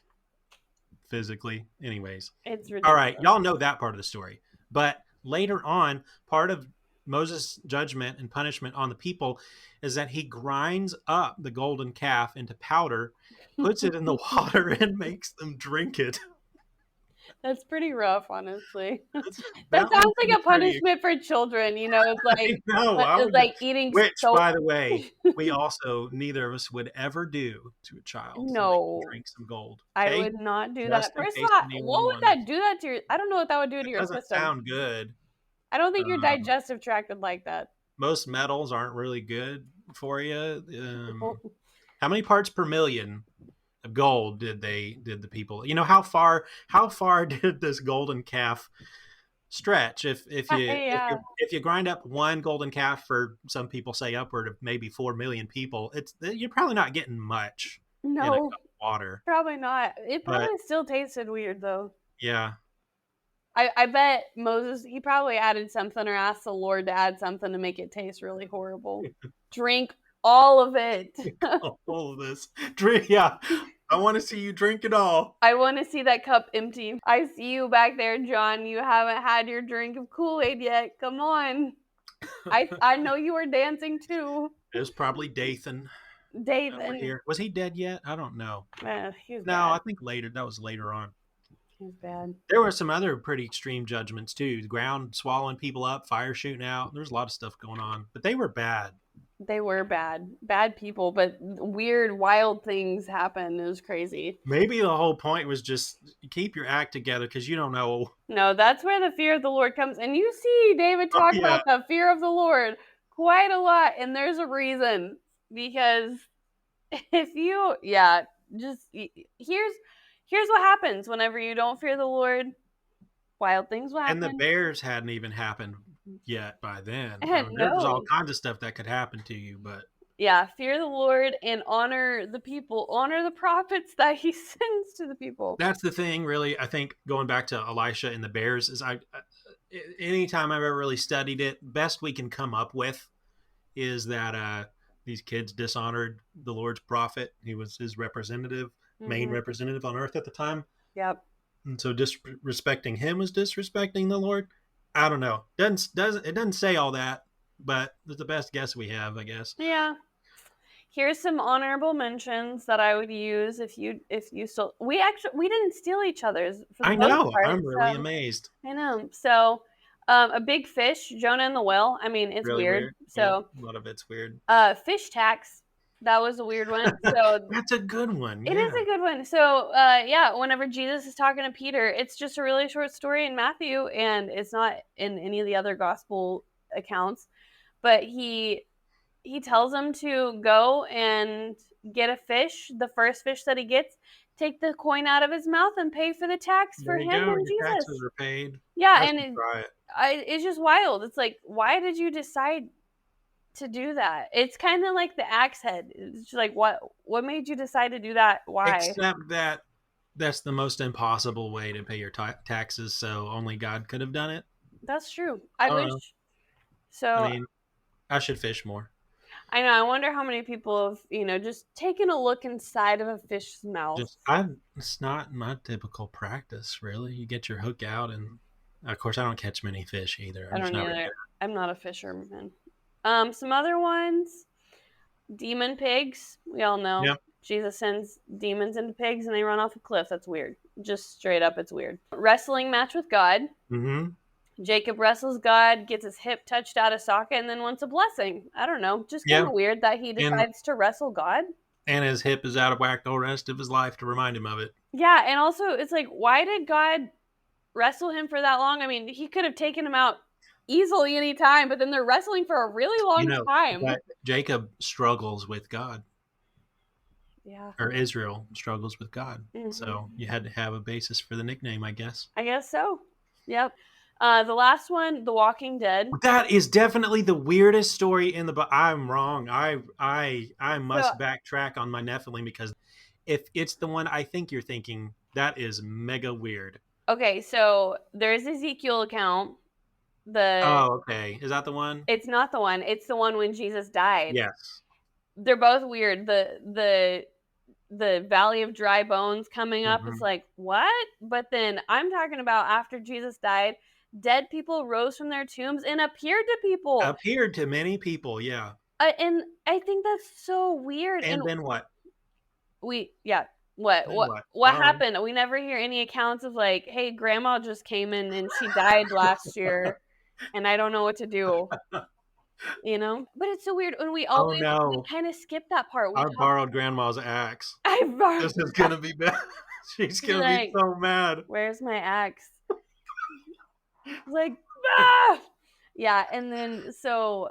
physically. Anyways, It's all right, ridiculous. y'all know that part of the story. But later on, part of Moses' judgment and punishment on the people is that he grinds up the golden calf into powder, puts it in the water, and makes them drink it. That's pretty rough, honestly. That That one sounds like seems a pretty. punishment for children. You know, I know. I it's would, like eating which, so. by the way, we also neither of us would ever do to a child to make them No, drink some gold. I Okay, would not do just that. in First of case all, what anyone would that wonders. do that to your? I don't know what that would do to It your doesn't system. sound good. I don't think your Um, digestive tract would like that. most metals aren't really good for you. How many parts per million gold did the people? How far did this golden calf stretch? Yeah. If you grind up one golden calf for, some people say, upward of maybe 4 million people, you're probably not getting much in a No, cup of water. probably not. It But probably still tasted weird though. yeah, I bet Moses, he probably added something or asked the Lord to add something to make it taste really horrible. Drink all of it. all of this drink. Yeah, I want to see you drink it all. I want to see that cup empty. I see you back there, John. You haven't had your drink of Kool-Aid yet. Come on. I know you were dancing too. It was probably Dathan over Dathan. here. Was he dead yet? I don't know. He was No, bad. I think later. That was later on. He was bad. There were some other pretty extreme judgments too. The ground swallowing people up, fire shooting out. There's a lot of stuff going on, but they were bad. They were bad. Bad people, but weird, wild things happen. It was crazy. Maybe the whole point was just keep your act together, because you don't know. No, that's where the fear of the Lord comes. And you see David Oh talk yeah, about the fear of the Lord quite a lot. And there's a reason. Because if you, yeah, just here's what happens whenever you don't fear the Lord. Wild things will and the happen. bears hadn't even happened yet by then. I And mean, there was all no. kinds of stuff that could happen to you, but Yeah, fear the Lord and honor the people, honor the prophets that he sends to the people. that's the thing. Really, I think going back to Elisha and the bears is anytime I've ever really studied it, best we can come up with is that these kids dishonored the Lord's prophet. He was his representative, main Mm-hmm. representative on earth at the time. Yep. And so disrespecting him was disrespecting the Lord. I don't know. It doesn't say all that, but it's the best guess we have, I guess. Yeah. Here's some honorable mentions that I would use if you still we didn't steal each other's for the I most know. part. I'm really So amazed. I know. So a big fish, Jonah and the whale. I mean, it's Really weird. weird. Yep. So A lot of it's weird. fish tax. That was a weird one. So That's a good one. it is Yeah. a good one. So, yeah, whenever Jesus is talking to Peter, it's just a really short story in Matthew, and it's not in any of the other gospel accounts. But he tells him to go and get a fish, the first fish that he gets, take the coin out of his mouth and pay for the tax for There you him go. and Your taxes Jesus. are paid. Yeah, I and should try it. it's just wild. It's like, why did you decide to do that? It's kind of like the axe head. It's just like, what made you decide to do that? Why? Except that that's the most impossible way to pay your taxes, so only God could have done it. That's true. I I don't wish. know. I So mean, I should fish more. I know. I wonder how many people have, just taken a look inside of a fish's mouth. It's not my typical practice, really. You get your hook out, and of course, I don't catch many fish either. I I'm just don't not very either. good. I'm not a fisherman. Some other ones, demon pigs. We all know Yeah. Jesus sends demons into pigs and they run off a cliff. That's weird. Just straight up, it's weird. Wrestling match with God. Mm-hmm. Jacob wrestles God, gets his hip touched out of socket, and then wants a blessing. I don't know. Just kind Yeah. of weird that he And decides to wrestle God. his hip is out of whack the rest of his life to remind him of it. Yeah, and also it's like, why did God wrestle him for that long? I mean, he could have taken him out easily any time, but then they're wrestling for a really long time. But Jacob struggles with God. Yeah. Or Israel struggles with God. Mm-hmm. So you had to have a basis for the nickname, I guess. I guess so. Yep. The last one, The Walking Dead. That is definitely the weirdest story in the book. I'm wrong. I must backtrack on my Nephilim, because if it's the one I think you're thinking, that is mega weird. Okay, so there's Ezekiel account. Okay. Is that the one? It's not the one. It's the one when Jesus died. Yes. They're both weird. The Valley of Dry Bones coming up. Mm-hmm. It's like, what? But then I'm talking about after Jesus died, dead people rose from their tombs and appeared to people. Appeared to many people, yeah. And I think that's so weird. And then what? What happened? We never hear any accounts of like, hey, grandma just came in and she died last year and I don't know what to do. But it's so weird. And we always we kind of skip that part. I borrowed grandma's axe. This is gonna be bad. She's gonna be so mad. Where's my axe? Like, ah! Yeah, and then so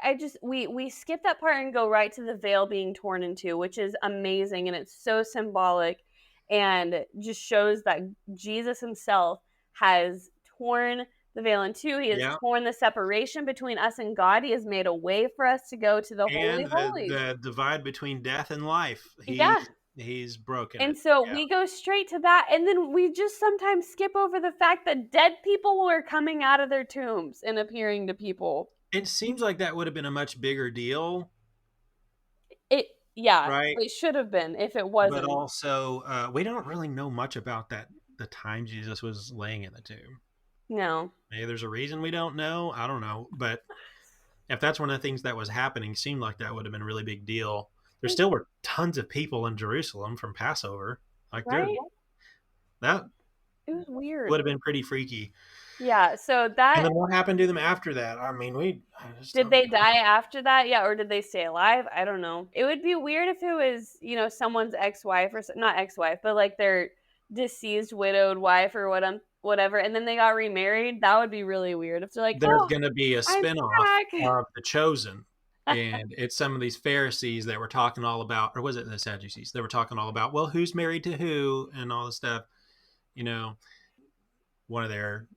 I just we skip that part and go right to the veil being torn in two, which is amazing, and it's so symbolic and just shows that Jesus himself has torn the veil in two. He has Yeah. torn the separation between us and God. He has made a way for us to go to the Holy And of Holies. the divide between death and life. Yeah. He's broken And it. so Yeah. we go straight to that, and then we just sometimes skip over the fact that dead people were coming out of their tombs and appearing to people. It seems like that would have been a much bigger deal, It yeah, right? it should have been if it But wasn't. also, we don't really know much about that the time Jesus was laying in the tomb. No. Maybe there's a reason we don't know. I don't know. But if that's one of the things that was happening, seemed like that would have been a really big deal. There still were tons of people in Jerusalem from Passover. Like Right? that It was weird. would have been pretty freaky. Yeah, so And that then what happened to them after that? I mean, I just did don't they know. die after that? Yeah, or did they stay alive? I don't know. It would be weird if it was, someone's ex-wife or not ex-wife, but like their deceased widowed wife or whatever, and then they got remarried. That would be really weird if they're like, There's "Oh, going to be a I'm spinoff back." of The Chosen. And it's some of these Pharisees that were talking all about, or was it the Sadducees? They were talking all about, well, who's married to who and all this stuff. You know, one of their,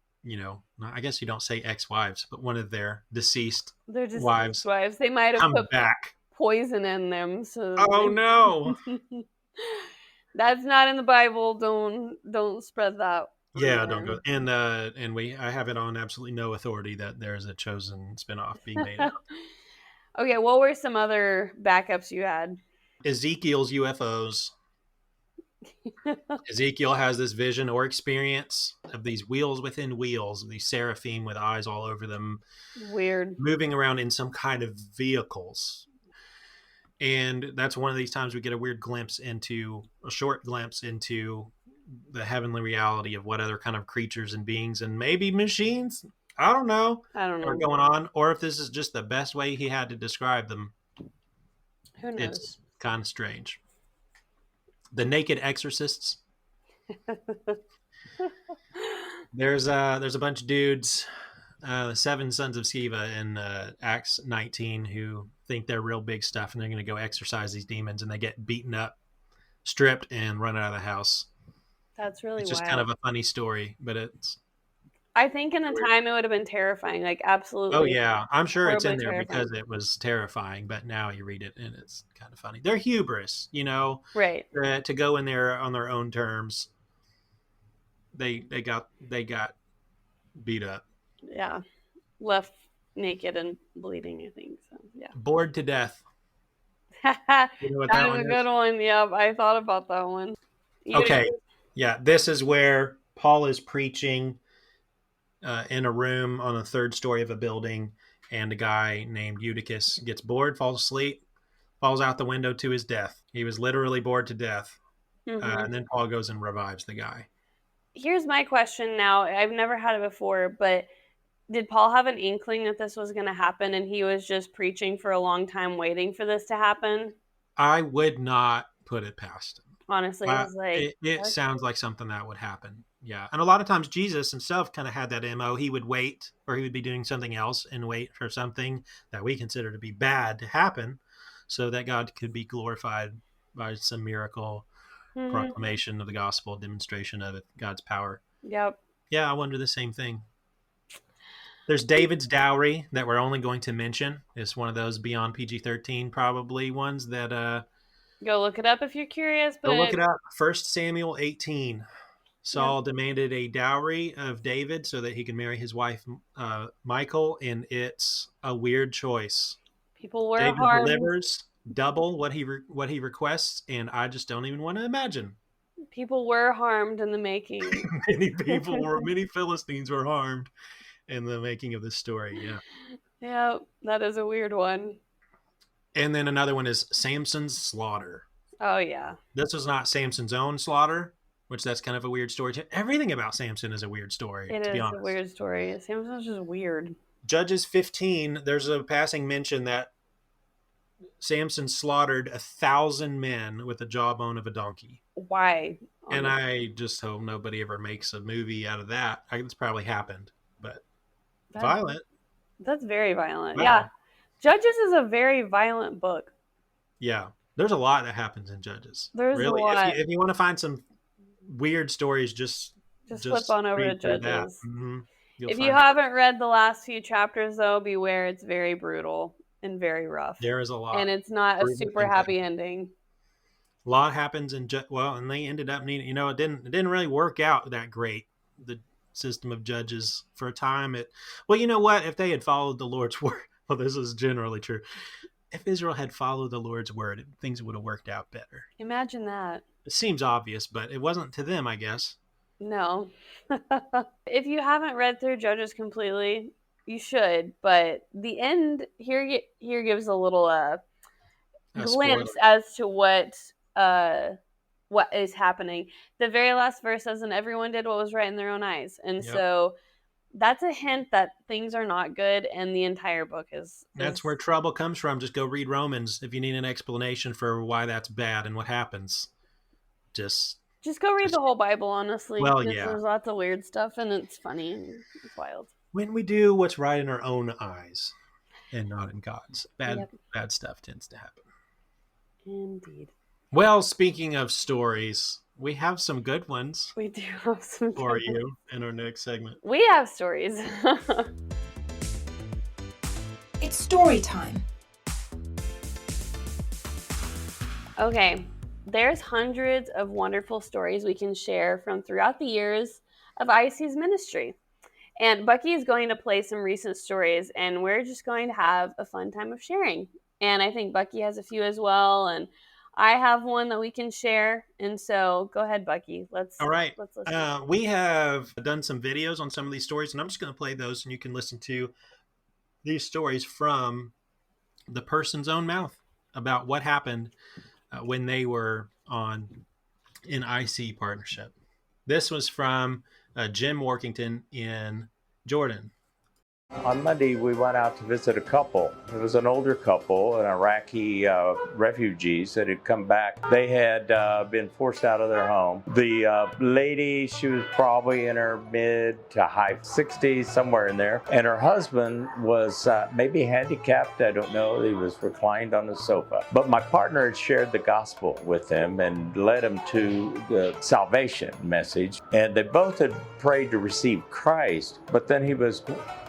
I guess you don't say ex-wives, but one of their deceased They're deceased wives wives. They might have comes put back. poison in them, so Oh no. that's not in the Bible. Don't spread that Yeah, don't rumor. go. And I have it on absolutely no authority that there's a Chosen spinoff being made out. Okay, what were some other backups you had? Ezekiel's UFOs. Ezekiel has this vision or experience of these wheels within wheels, these seraphim with eyes all over them, Weird. moving around in some kind of vehicles. And that's one of these times we get a short glimpse into the heavenly reality of what other kind of creatures and beings and maybe machines, I don't know, I don't are know. going on, or if this is just the best way he had to describe them. Who knows? It's kind of strange. The naked exorcists. There's a bunch of dudes, the seven sons of Sceva in Acts 19, who think they're real big stuff and they're going to go exorcise these demons, and they get beaten up, stripped, and run out of the house. That's really It's just kind wild. of a funny story, but it's I think in the weird. time it would have been terrifying, like Oh absolutely yeah, I'm sure it's horribly in there because terrifying. it was terrifying. But now you read it and it's kind of funny. They're hubris, Right. to go in there on their own terms. They got beat up, Yeah. Left naked and bleeding, I think. So yeah. bored to death. That You know what that is one a is? good one. Yep, I thought about that one. You Okay, yeah, this is where Paul is preaching in a room on the third story of a building, and a guy named Eutychus gets bored, falls asleep, falls out the window to his death. He was literally bored to death. Mhm. And then Paul goes and revives the guy. Here's my question now. I've never had it before, but did Paul have an inkling that this was going to happen and he was just preaching for a long time waiting for this to happen? I would not put it past him. Honestly, it was like, It what? sounds like something that would happen. Yeah. And a lot of times Jesus himself kind of had that MO. He would wait, or he would be doing something else and wait for something that we consider to be bad to happen so that God could be glorified by some miracle Mhm. proclamation of the gospel, demonstration of it, God's power. Yep. Yeah, I wonder the same thing. There's David's dowry that we're only going to mention. It's one of those beyond PG-13 probably ones that Go look it up if you're curious, go look but it up. 1 Samuel 18. yep. Saul demanded a dowry of David so that he could marry his wife Michal, and it's a weird choice. People were David harmed. delivers double what he requests, and I just don't even want to imagine. People were harmed in the making. Many Philistines were harmed in the making of this story. Yeah. Yeah, that is a weird one. And then another one is Samson's slaughter. Oh yeah. This was not Samson's own slaughter, which that's kind of a weird story. Everything about Samson is a weird story, It to be is a honest. weird story. Samson's just weird. Judges 15, there's a passing mention that Samson slaughtered 1,000 men with the jawbone of a donkey. Why? And Honestly. I just hope nobody ever makes a movie out of that. It's probably happened, but That violent. that's very violent. Yeah. Wow. Judges is a very violent book. Yeah, there's a lot that happens in Judges. There's a Really, lot. if you want to find some weird stories, Just flip just on over to read through that. Judges. You'll If you find haven't read the last few chapters, though, beware. It's very brutal and very rough. there is a And lot. it's not a Brutal super things happy happen. ending. A lot happens in well, and they ended up needing. It didn't really work out that great. The system of judges for a time. Well, you know what? If they had followed the Lord's word, well, this is generally true. If Israel had followed the Lord's word, things would have worked out better. Imagine that. It seems obvious, but it wasn't to them, I guess. No. If you haven't read through Judges completely, you should. But the end here gives a little A spoiler. glimpse as to what is happening. The very last verse says, "And everyone did what was right in their own eyes," and Yep. so that's a hint that things are not good, and the entire book That's where trouble comes from. Just go read Romans if you need an explanation for why that's bad and what happens. Just, just go read just the whole Bible, honestly, well, because yeah. there's lots of weird stuff, and it's funny and it's wild. When we do what's right in our own eyes and not in God's, Yep, bad stuff tends to happen. indeed. Well, speaking of stories, we have some good ones We do have some for good ones. you in our next segment. We have stories. It's story time. Okay, there's hundreds of wonderful stories we can share from throughout the years of IC's ministry. And Bucky is going to play some recent stories, and we're just going to have a fun time of sharing. And I think Bucky has a few as well, and I have one that we can share. And so go ahead, Bucky. All right. Let's listen. We have done some videos on some of these stories, and I'm just going to play those, and you can listen to these stories from the person's own mouth about what happened when they were in IC partnership. This was from Jim Workington in Jordan. On Monday, we went out to visit a couple. It was an older couple, an Iraqi refugees that had come back. They had been forced out of their home. The lady, she was probably in her mid to high 60s, somewhere in there. And her husband was maybe handicapped, I don't know. He was reclined on the sofa. But my partner had shared the gospel with them and led them to the salvation message. And they both had prayed to receive Christ, but then he was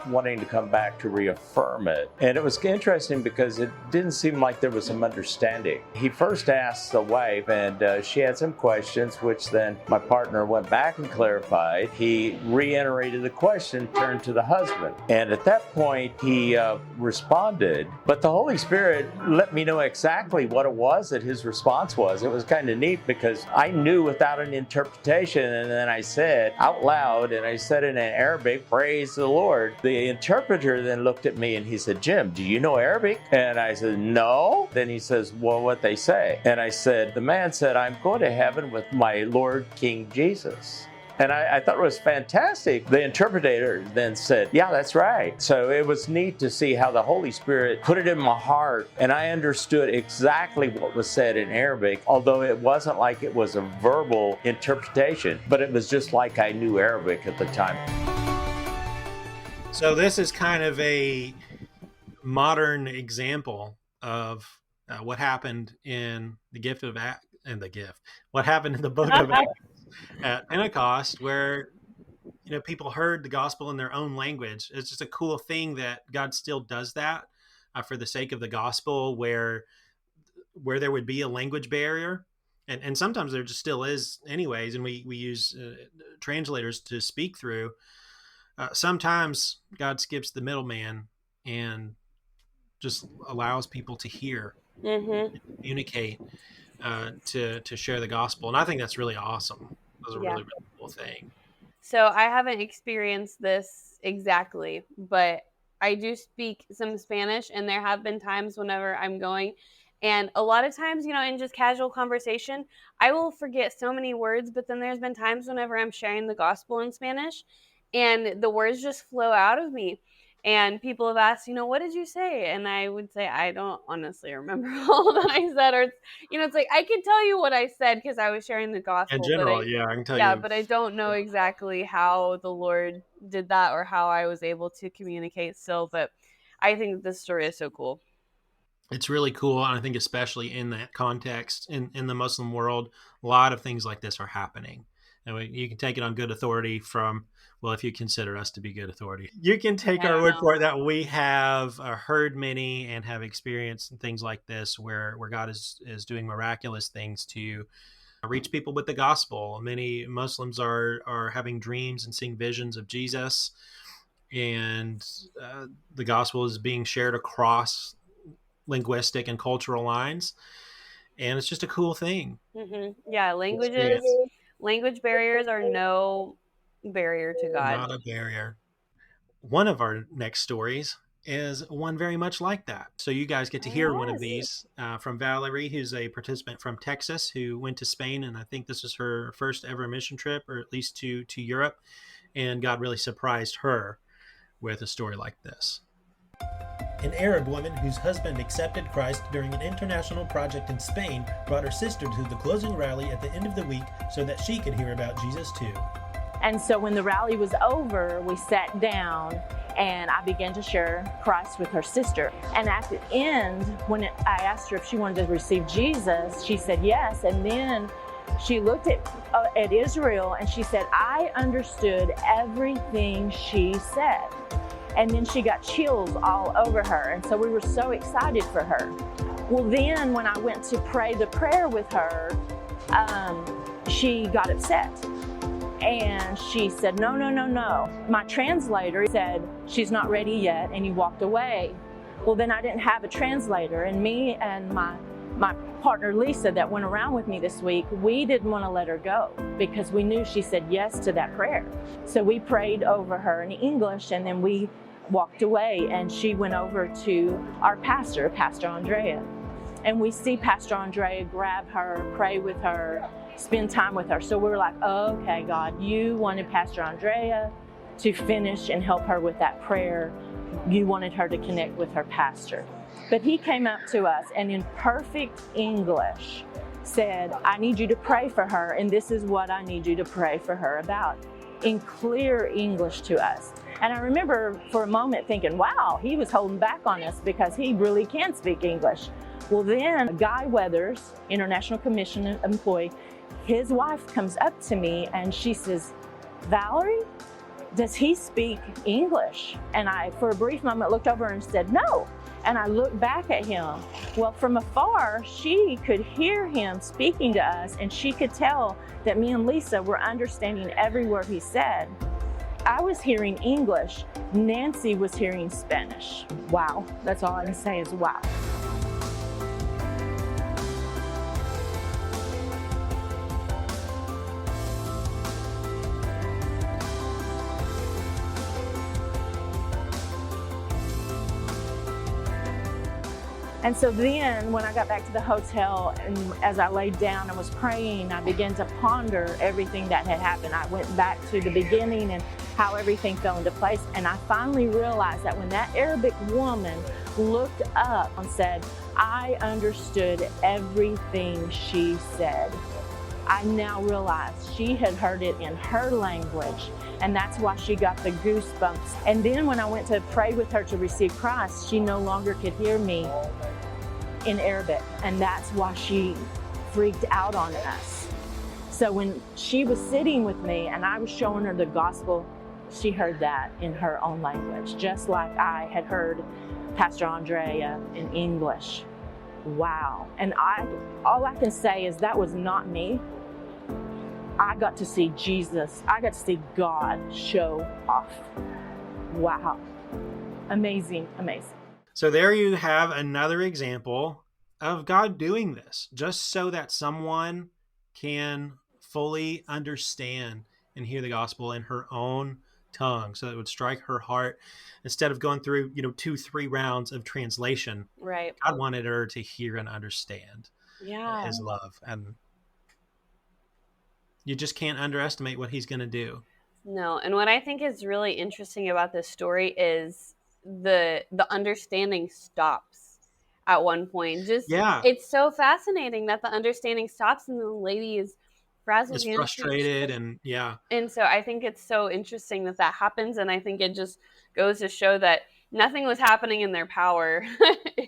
wanting to come back to reaffirm it. And it was interesting because it didn't seem like there was some understanding. He first asked the wife, and she had some questions, which then my partner went back and clarified. He reiterated the question, turned to the husband. And at that point, he responded. But the Holy Spirit let me know exactly what it was that his response was. It was kind of neat because I knew without an interpretation, and then I said out loud, and I said in Arabic, "Praise the Lord." The interpreter then looked at me and he said, "Jim, do you know Arabic?" And I said, "No." Then he says, "Well, what they say?" And I said, "The man said, I'm going to heaven with my Lord King Jesus." And I thought it was fantastic. The interpreter then said, "Yeah, that's right." So it was neat to see how the Holy Spirit put it in my heart, and I understood exactly what was said in Arabic, although it wasn't like it was a verbal interpretation, but it was just like I knew Arabic at the time. So this is kind of a modern example of what happened in the gift of what happened in the book of Acts at Pentecost, where people heard the gospel in their own language. It's just a cool thing that God still does that for the sake of the gospel, where there would be a language barrier, and sometimes there just still is, anyways. And we use translators to speak through. Sometimes God skips the middleman and just allows people to hear, communicate, to share the gospel. And I think that's really awesome. That's a really, really cool thing. So I haven't experienced this exactly, but I do speak some Spanish, and there have been times whenever I'm going, and a lot of times, in just casual conversation, I will forget so many words, but then there's been times whenever I'm sharing the gospel in Spanish, and the words just flow out of me. And people have asked, what did you say? And I would say, I don't honestly remember all that I said. Or, it's like, I can tell you what I said because I was sharing the gospel. In general, I can tell you. Yeah, but I don't know exactly how the Lord did that or how I was able to communicate still. But I think this story is so cool. It's really cool. And I think especially in that context, in the Muslim world, a lot of things like this are happening. And you can take it on good authority from, well, if you consider us to be good authority, you can take I our don't word know. for it that we have heard many and have experienced things like this where God is doing miraculous things to reach people with the gospel. Many Muslims are having dreams and seeing visions of Jesus, and the gospel is being shared across linguistic and cultural lines, and it's just a cool thing Yeah, to experience. language barriers are no barrier to God. Not a barrier. One of our next stories is one very much like that. So you guys get to hear one of Yes. these from Valerie, who's a participant from Texas who went to Spain, and I think this is her first ever mission trip, or at least to Europe, and God really surprised her with a story like this. An Arab woman whose husband accepted Christ during an international project in Spain brought her sister to the closing rally at the end of the week so that she could hear about Jesus too. And so when the rally was over, we sat down and I began to share Christ with her sister. And at the end, when I asked her if she wanted to receive Jesus, she said yes. And then she looked at Israel and she said, I understood everything she said. And then she got chills all over her. And so we were so excited for her. Well, then when I went to pray the prayer with her, she got upset. And she said, no. My translator said, she's not ready yet, and he walked away. Well, then I didn't have a translator, and me and my partner Lisa that went around with me this week, we didn't want to let her go because we knew she said yes to that prayer. So we prayed over her in English, and then we walked away, and she went over to our pastor, Pastor Andrea. And we see Pastor Andrea grab her, pray with her, spend time with her. So we were like, oh, okay, God, you wanted Pastor Andrea to finish and help her with that prayer. You wanted her to connect with her pastor. But he came up to us and in perfect English said, I need you to pray for her, and this is what I need you to pray for her about, in clear English to us. And I remember for a moment thinking, wow, he was holding back on us because he really can speak English. Well, then Guy Weathers, International Commission employee, his wife comes up to me and she says, Valerie, does he speak English? And I, for a brief moment, looked over and said, no. And I looked back at him. Well, from afar, she could hear him speaking to us, and she could tell that me and Lisa were understanding every word he said. I was hearing English. Nancy was hearing Spanish. Wow. That's all I can say is wow. And so then when I got back to the hotel and as I laid down and was praying, I began to ponder everything that had happened. I went back to the beginning and how everything fell into place. And I finally realized that when that Arabic woman looked up and said, I understood everything she said, I now realized she had heard it in her language, and that's why she got the goosebumps. And then when I went to pray with her to receive Christ, she no longer could hear me in Arabic, and that's why she freaked out on us. So when she was sitting with me and I was showing her the gospel, she heard that in her own language, just like I had heard Pastor Andrea in English. Wow. And all I can say is that was not me. I got to see Jesus. I got to see God show off. Wow. Amazing, amazing. So there you have another example of God doing this, just so that someone can fully understand and hear the gospel in her own tongue, so that it would strike her heart instead of going through 2-3 rounds of translation. Right. God wanted her to hear and understand his love, and you just can't underestimate what he's going to do. No, and what I think is really interesting about this story is the understanding stops at one point. It's so fascinating that the understanding stops and the lady is frazzled. It's frustrated, and And so I think it's so interesting that happens, and I think it just goes to show that nothing was happening in their power.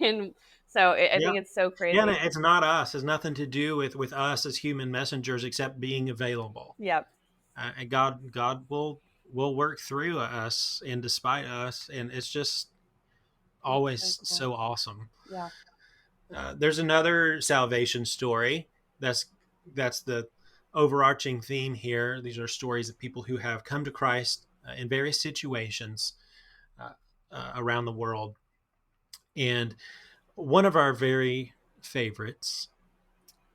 And so I Yeah. think it's so Yeah, and crazy. it's not us. It's nothing to do with us as human messengers, except being available. Yep. And God will work through us and despite us, and it's just So always cool. so awesome. Yeah. There's another salvation story. That's the overarching theme here. These are stories of people who have come to Christ in various situations uh, around the world. And one of our very favorites,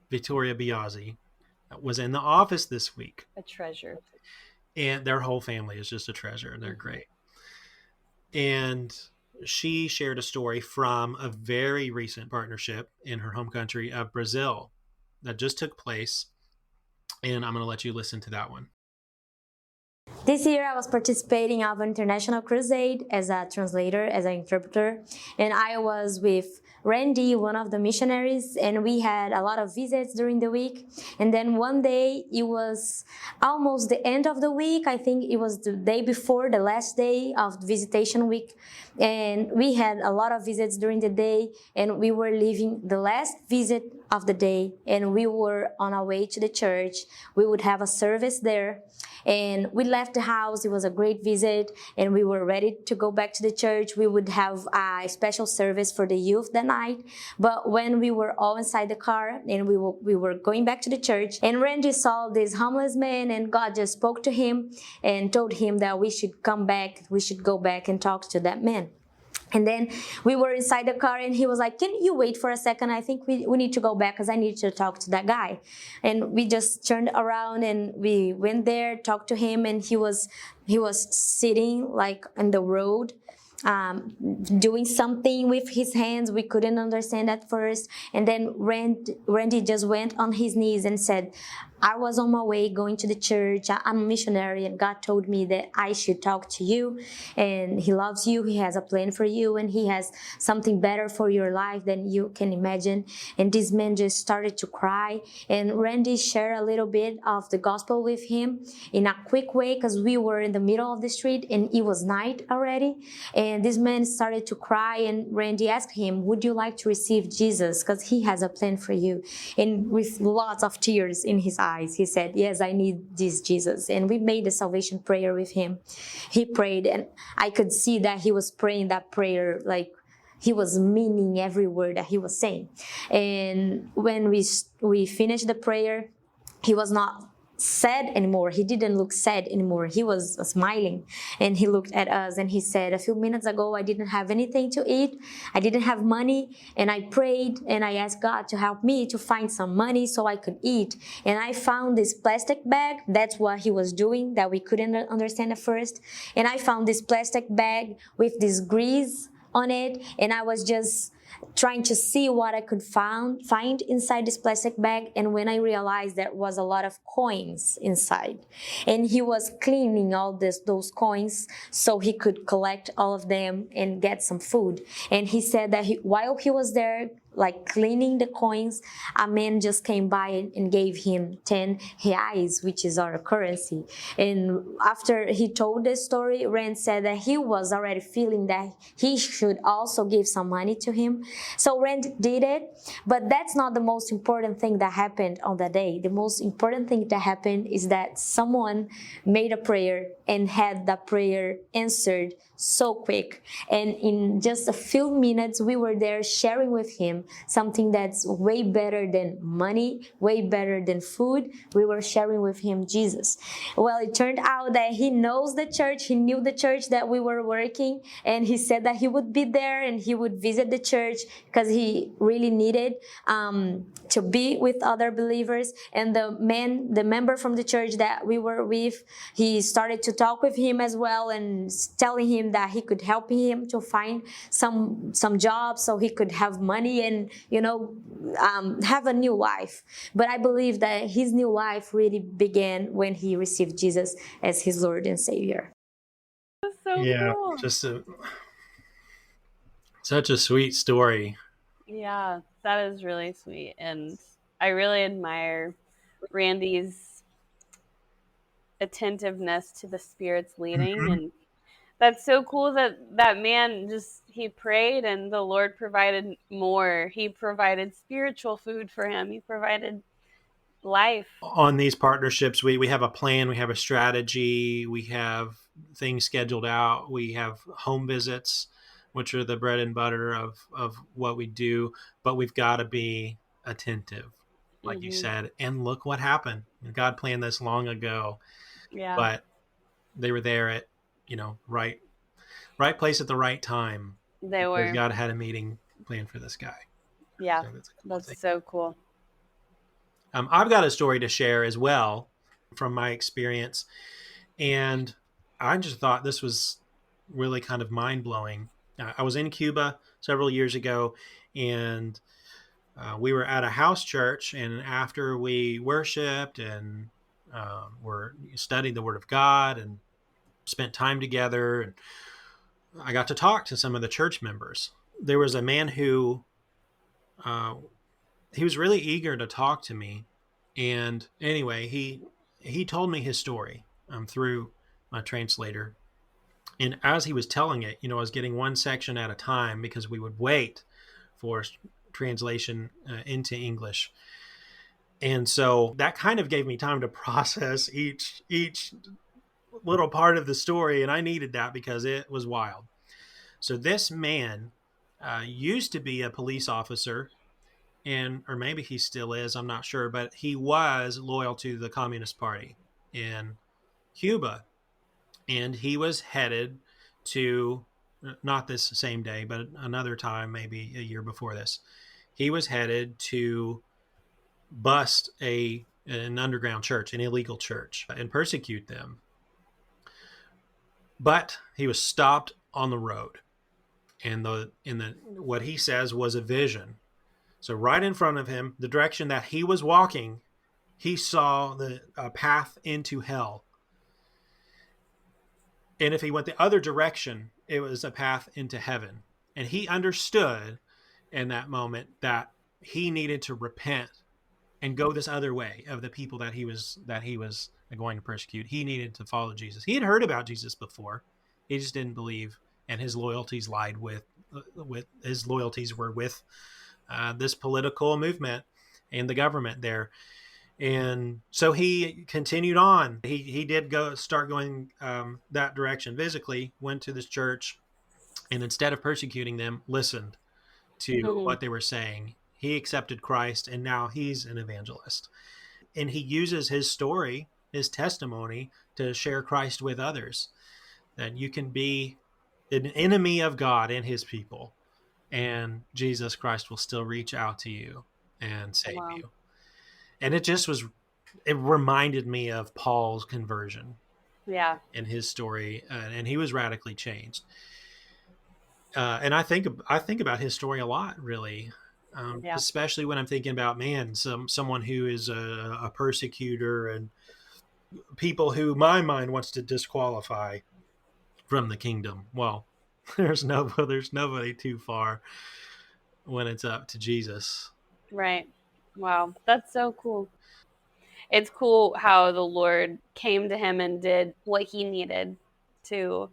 Victoria Biazzi, was in the office this week, A treasure. and their whole family is just a treasure. They're Mm-hmm. great. And she shared a story from a very recent partnership in her home country of Brazil that just took place. And I'm going to let you listen to that one. This year I was participating of an international crusade as a translator, as an interpreter, and I was with Randy, one of the missionaries, and we had a lot of visits during the week. And then one day, it was almost the end of the week, I think it was the day before the last day of the visitation week, and we had a lot of visits during the day, and we were leaving the last visit of the day, and we were on our way to the church. We would have a service there, and we left the house. It was a great visit, and we were ready to go back to the church. We would have a special service for the youth that night. But when we were all inside the car and we were going back to the church, and Randy saw this homeless man, and God just spoke to him and told him that we should come back, we should go back and talk to that man. And then we were inside the car, and he was like, "Can you wait for a second? I think we need to go back because I need to talk to that guy." And we just turned around and we went there, talked to him, and he was sitting like on the road, doing something with his hands. We couldn't understand at first. And then Randy just went on his knees and said, "I was on my way going to the church. I'm a missionary, and God told me that I should talk to you, and He loves you. He has a plan for you, and He has something better for your life than you can imagine." And this man just started to cry, and Randy shared a little bit of the gospel with him in a quick way because we were in the middle of the street and it was night already. And this man started to cry, and Randy asked him, "Would you like to receive Jesus? Because He has a plan for you." And with lots of tears in his eyes, he said, "Yes, I need this Jesus." And we made a salvation prayer with him. He prayed, and I could see that he was praying that prayer like he was meaning every word that he was saying. And when we finished the prayer, he was not sad anymore. He didn't look sad anymore. He was smiling, and he looked at us and he said, "A few minutes ago, I didn't have anything to eat. I didn't have money, and I prayed and I asked God to help me to find some money so I could eat. And I found this plastic bag." That's what he was doing that we couldn't understand at first. "And I found this plastic bag with this grease on it, and I was just trying to see what I could find inside this plastic bag. And when I realized there was a lot of coins inside, and he was cleaning all those coins so he could collect all of them and get some food." And he said that while he was there, like cleaning the coins, a man just came by and gave him 10 reais, which is our currency. And after he told this story, Rand said that he was already feeling that he should also give some money to him. So Rand did it, but that's not the most important thing that happened on that day. The most important thing that happened is that someone made a prayer and had that prayer answered so quick. And in just a few minutes, we were there sharing with him something that's way better than money, way better than food. We were sharing with him Jesus. Well, it turned out that he knows the church. He knew the church that we were working, and he said that he would be there and he would visit the church because he really needed to be with other believers. And the member from the church that we were with, he started to talk with him as well and telling him that he could help him to find some jobs so he could have money and have a new life. But I believe that his new life really began when he received Jesus as his Lord and Savior. That's so cool. Just such a sweet story. Yeah, that is really sweet. And I really admire Randy's attentiveness to the Spirit's leading. Mhm. And That's so cool that that man just, he prayed and the Lord provided more. He provided spiritual food for him. He provided life. On these partnerships, we have a plan, we have a strategy, we have things scheduled out, we have home visits, which are the bread and butter of what we do, but we've got to be attentive, like you Hmm. said. And look what happened. God planned this long ago, Yeah, but they were there at, right place at the right time, they because were. God had a meeting planned for this guy. Yeah, So that's a cool that's thing. so cool. I've got a story to share as well from my experience, and I just thought this was really kind of mind blowing. I was in Cuba several years ago, and we were at a house church. And after we worshiped and were studying the Word of God and spent time together, and I got to talk to some of the church members. There was a man who uh, he was really eager to talk to me, and anyway, he told me his story through my translator. And as he was telling it, I was getting one section at a time because we would wait for translation into English. And so that kind of gave me time to process each little part of the story, and I needed that because it was wild. So this man used to be a police officer, and or maybe he still is, I'm not sure, but he was loyal to the Communist Party in Cuba, and he was headed to, not this same day, but another time, maybe a year before this, he was headed to bust an underground church, an illegal church, and persecute them. But he was stopped on the road, and the what he says was a vision. So right in front of him, the direction that he was walking, he saw the path into hell. And if he went the other direction, it was a path into heaven. And he understood in that moment that he needed to repent and go this other way of the people that he was going to persecute. He needed to follow Jesus. He had heard about Jesus before. He just didn't believe, and his loyalties lied with his loyalties were with this political movement and the government there. And so he continued on. He did start going that direction physically. Went to this church, and instead of persecuting them, listened to Hmm. what they were saying. He accepted Christ, and now he's an evangelist. And he uses his story, his testimony, to share Christ with others. That you can be an enemy of God and His people, and Jesus Christ will still reach out to you and save Wow. you. And it reminded me of Paul's conversion Yeah. in his story, and he was radically changed. And I think about his story a lot, really, Yeah. especially when I'm thinking about, man, someone who is a persecutor and people who my mind wants to disqualify from the kingdom. Well, there's nobody too far when it's up to Jesus. Right. Wow. That's so cool. It's cool how the Lord came to him and did what he needed to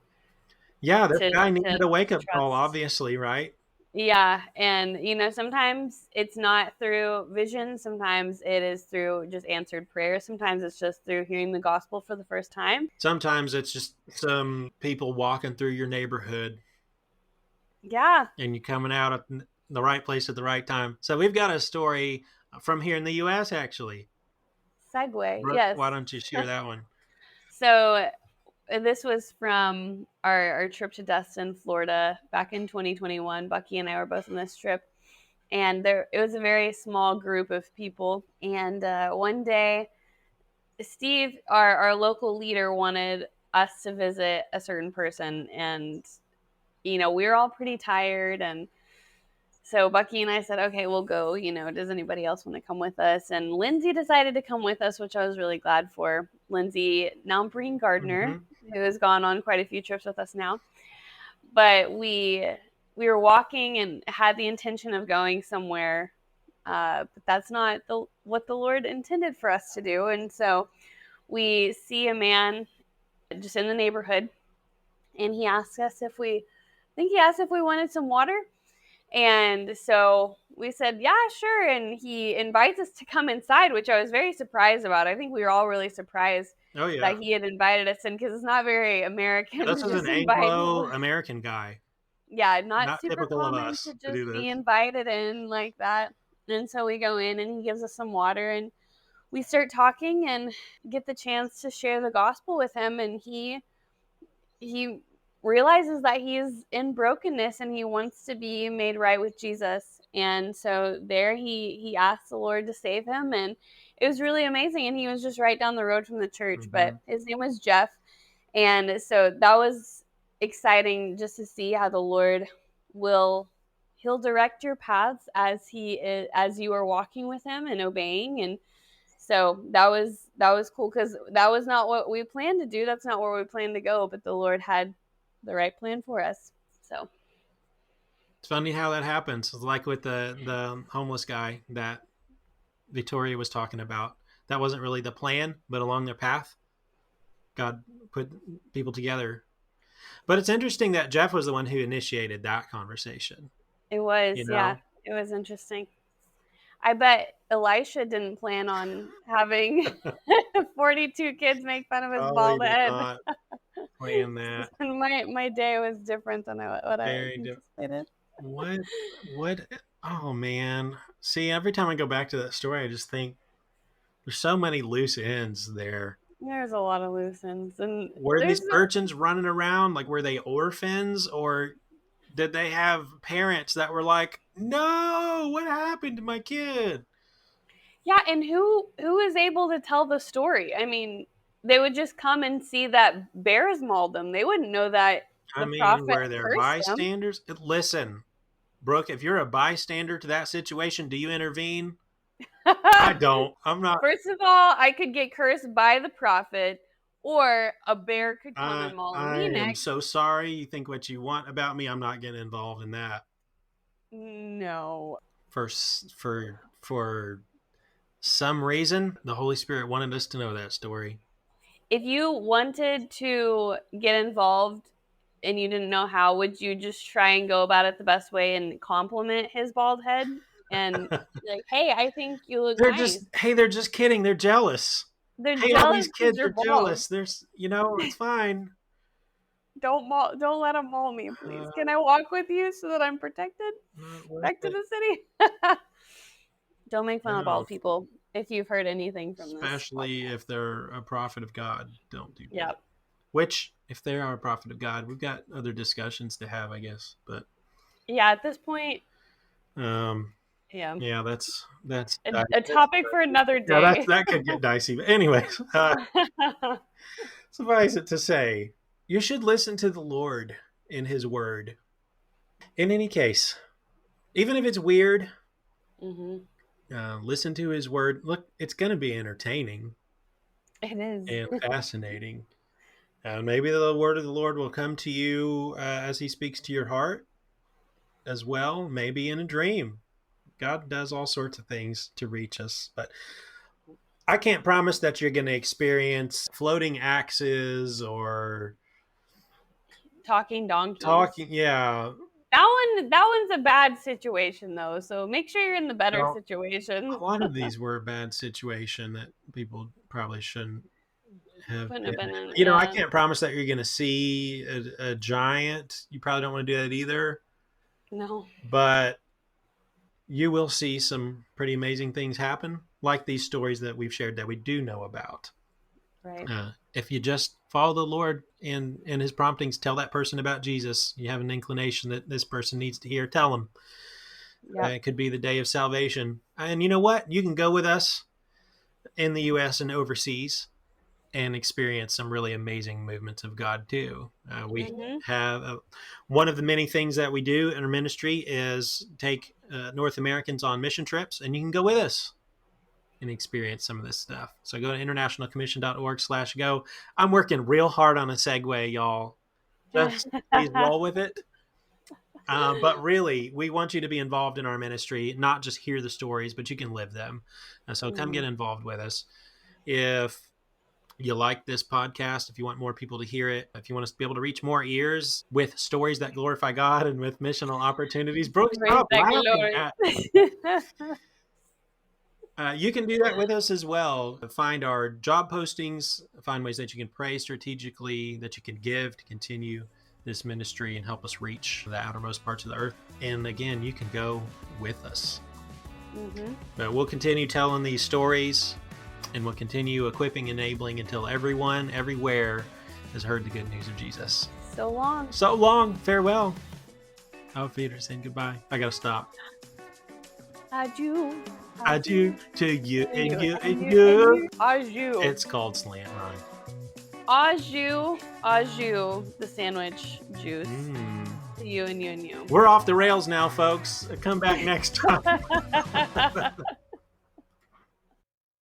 Yeah, this to guy to needed a wake up call, trust. obviously, right? Yeah, and sometimes it's not through vision, sometimes it is through just answered prayer, sometimes it's just through hearing the gospel for the first time. Sometimes it's just some people walking through your neighborhood Yeah, and you coming out at the right place at the right time. So we've got a story from here in the U.S. actually. segue. Brooke, Yes. why don't you share that one? So this was from our trip to Destin, Florida, back in 2021. Bucky and I were both on this trip, and it was a very small group of people. And one day, Steve, our local leader, wanted us to visit a certain person, and we were all pretty tired, and so Bucky and I said, okay, we'll go. Does anybody else want to come with us? And Lindsay decided to come with us, which I was really glad for. Lindsay, now Breen Gardner, Mm-hmm. who has gone on quite a few trips with us now. But we were walking and had the intention of going somewhere, but that's not what the Lord intended for us to do. And so we see a man just in the neighborhood, and he asked us if we, I think he asked if we wanted some water. And so we said, yeah, sure. And he invites us to come inside, which I was very surprised about. I think we were all really surprised Oh that yeah. he had invited us in, because it's not very American This to is an just invite people. Anglo-American guy. Yeah, not Not super typical of common us to to just do be this. invited in like that. And so we go in and he gives us some water, and we start talking and get the chance to share the gospel with him. And he realizes that he's in brokenness and he wants to be made right with Jesus. And so there he asked the Lord to save him, and it was really amazing. And he was just right down the road from the church, Mm-hmm. but his name was Jeff. And so that was exciting, just to see how the Lord will he'll direct your paths as you are walking with him and obeying. And so that was cool, because that was not what we planned to do. That's not where we planned to go, but the Lord had the right plan for us. So It's funny how that happens. It's like with the homeless guy that Victoria was talking about. That wasn't really the plan, but along their path, God put people together. But it's interesting that Jeff was the one who initiated that conversation. it was, You yeah, know, it was interesting. I bet Elisha didn't plan on having 42 kids make fun of his probably bald did head. not plan that. And my day was different than what I Very different. anticipated. What? What? Oh man! See, every time I go back to that story, I just think there's so many loose ends there. There's a lot of loose ends, and Were there's these urchins running around like were they orphans, or did they have parents that were like, "No, what happened to my kid?" yeah, and who is able to tell the story? I mean, they would just come and see that bears mauled them. They wouldn't know that I the mean, prophet were there cursed them. bystanders? Listen, Brooke, if you're a bystander to that situation, do you intervene? I don't. I'm not. First of all, I could get cursed by the prophet, or a bear could come and maul I me am next. so sorry. You think what you want about me. I'm not getting involved in that. No. For some reason, the Holy Spirit wanted us to know that story. If you wanted to get involved and you didn't know how, would you just try and go about it the best way and compliment his bald head and be like, "Hey, I think you look nice." They're just kidding. They're jealous. They're Hey, all jealous these because kids you're are bald. jealous. It's fine. Don't let him maul me, please. Uh, Can I walk with you so that I'm protected not worth back to it. the city? Don't make fun of No, bald people if you've heard anything from this especially podcast. if they're a prophet of God. Don't do Yeah. that. Which, if they are a prophet of God, we've got other discussions to have, I guess. But Yeah, at this point, um, yeah. yeah, that's A topic for another yeah, day. that could get dicey. But anyways, suffice it to say, you should listen to the Lord in His Word. In any case, even if it's weird, hmm listen to His Word. Look, it's going to be entertaining It is. and fascinating. Maybe the word of the Lord will come to you as He speaks to your heart as well, maybe in a dream. God does all sorts of things to reach us, but I can't promise that you're going to experience floating axes or Talking donkeys. talking. Yeah, That one's a bad situation though. So make sure you're in the better well, situations. a lot of these were a bad situation that people probably shouldn't have Couldn't have been. been in, You know, I yeah. can't promise that you're going to see a giant. You probably don't want to do that either, No. but you will see some pretty amazing things happen, like these stories that we've shared that we do know about. Right. If you just follow the Lord in His promptings, tell that person about Jesus. You have an inclination that this person needs to hear. Tell them. Yep. It could be the day of salvation. And you know what? You can go with us in the U.S. and overseas and experience some really amazing movements of God too. We hmm have one of the many things that we do in our ministry is take North Americans on mission trips, and you can go with us and experience some of this stuff. So go to internationalcommission.org/go. I'm working real hard on a segue, y'all. Just please roll with it. But really, we want you to be involved in our ministry, not just hear the stories, but you can live them. So come get involved with us. If you like this podcast, if you want more people to hear it, if you want us to be able to reach more ears with stories that glorify God and with missional opportunities, Brooke, stop laughing at you can do that with us as well. Find our job postings, find ways that you can pray strategically, that you can give to continue this ministry and help us reach the outermost parts of the earth. And again, you can go with us. Mm-hmm. But we'll continue telling these stories, and we'll continue equipping, enabling until everyone, everywhere has heard the good news of Jesus. So long. So long. Farewell. Auf Wiedersehen. Goodbye. I gotta stop. Adieu. Adieu to you and you and you. Adieu. It's called Slant Rhyme. Adieu. Adieu. The sandwich juice. You and you and you. We're off the rails now, folks. Come back next time.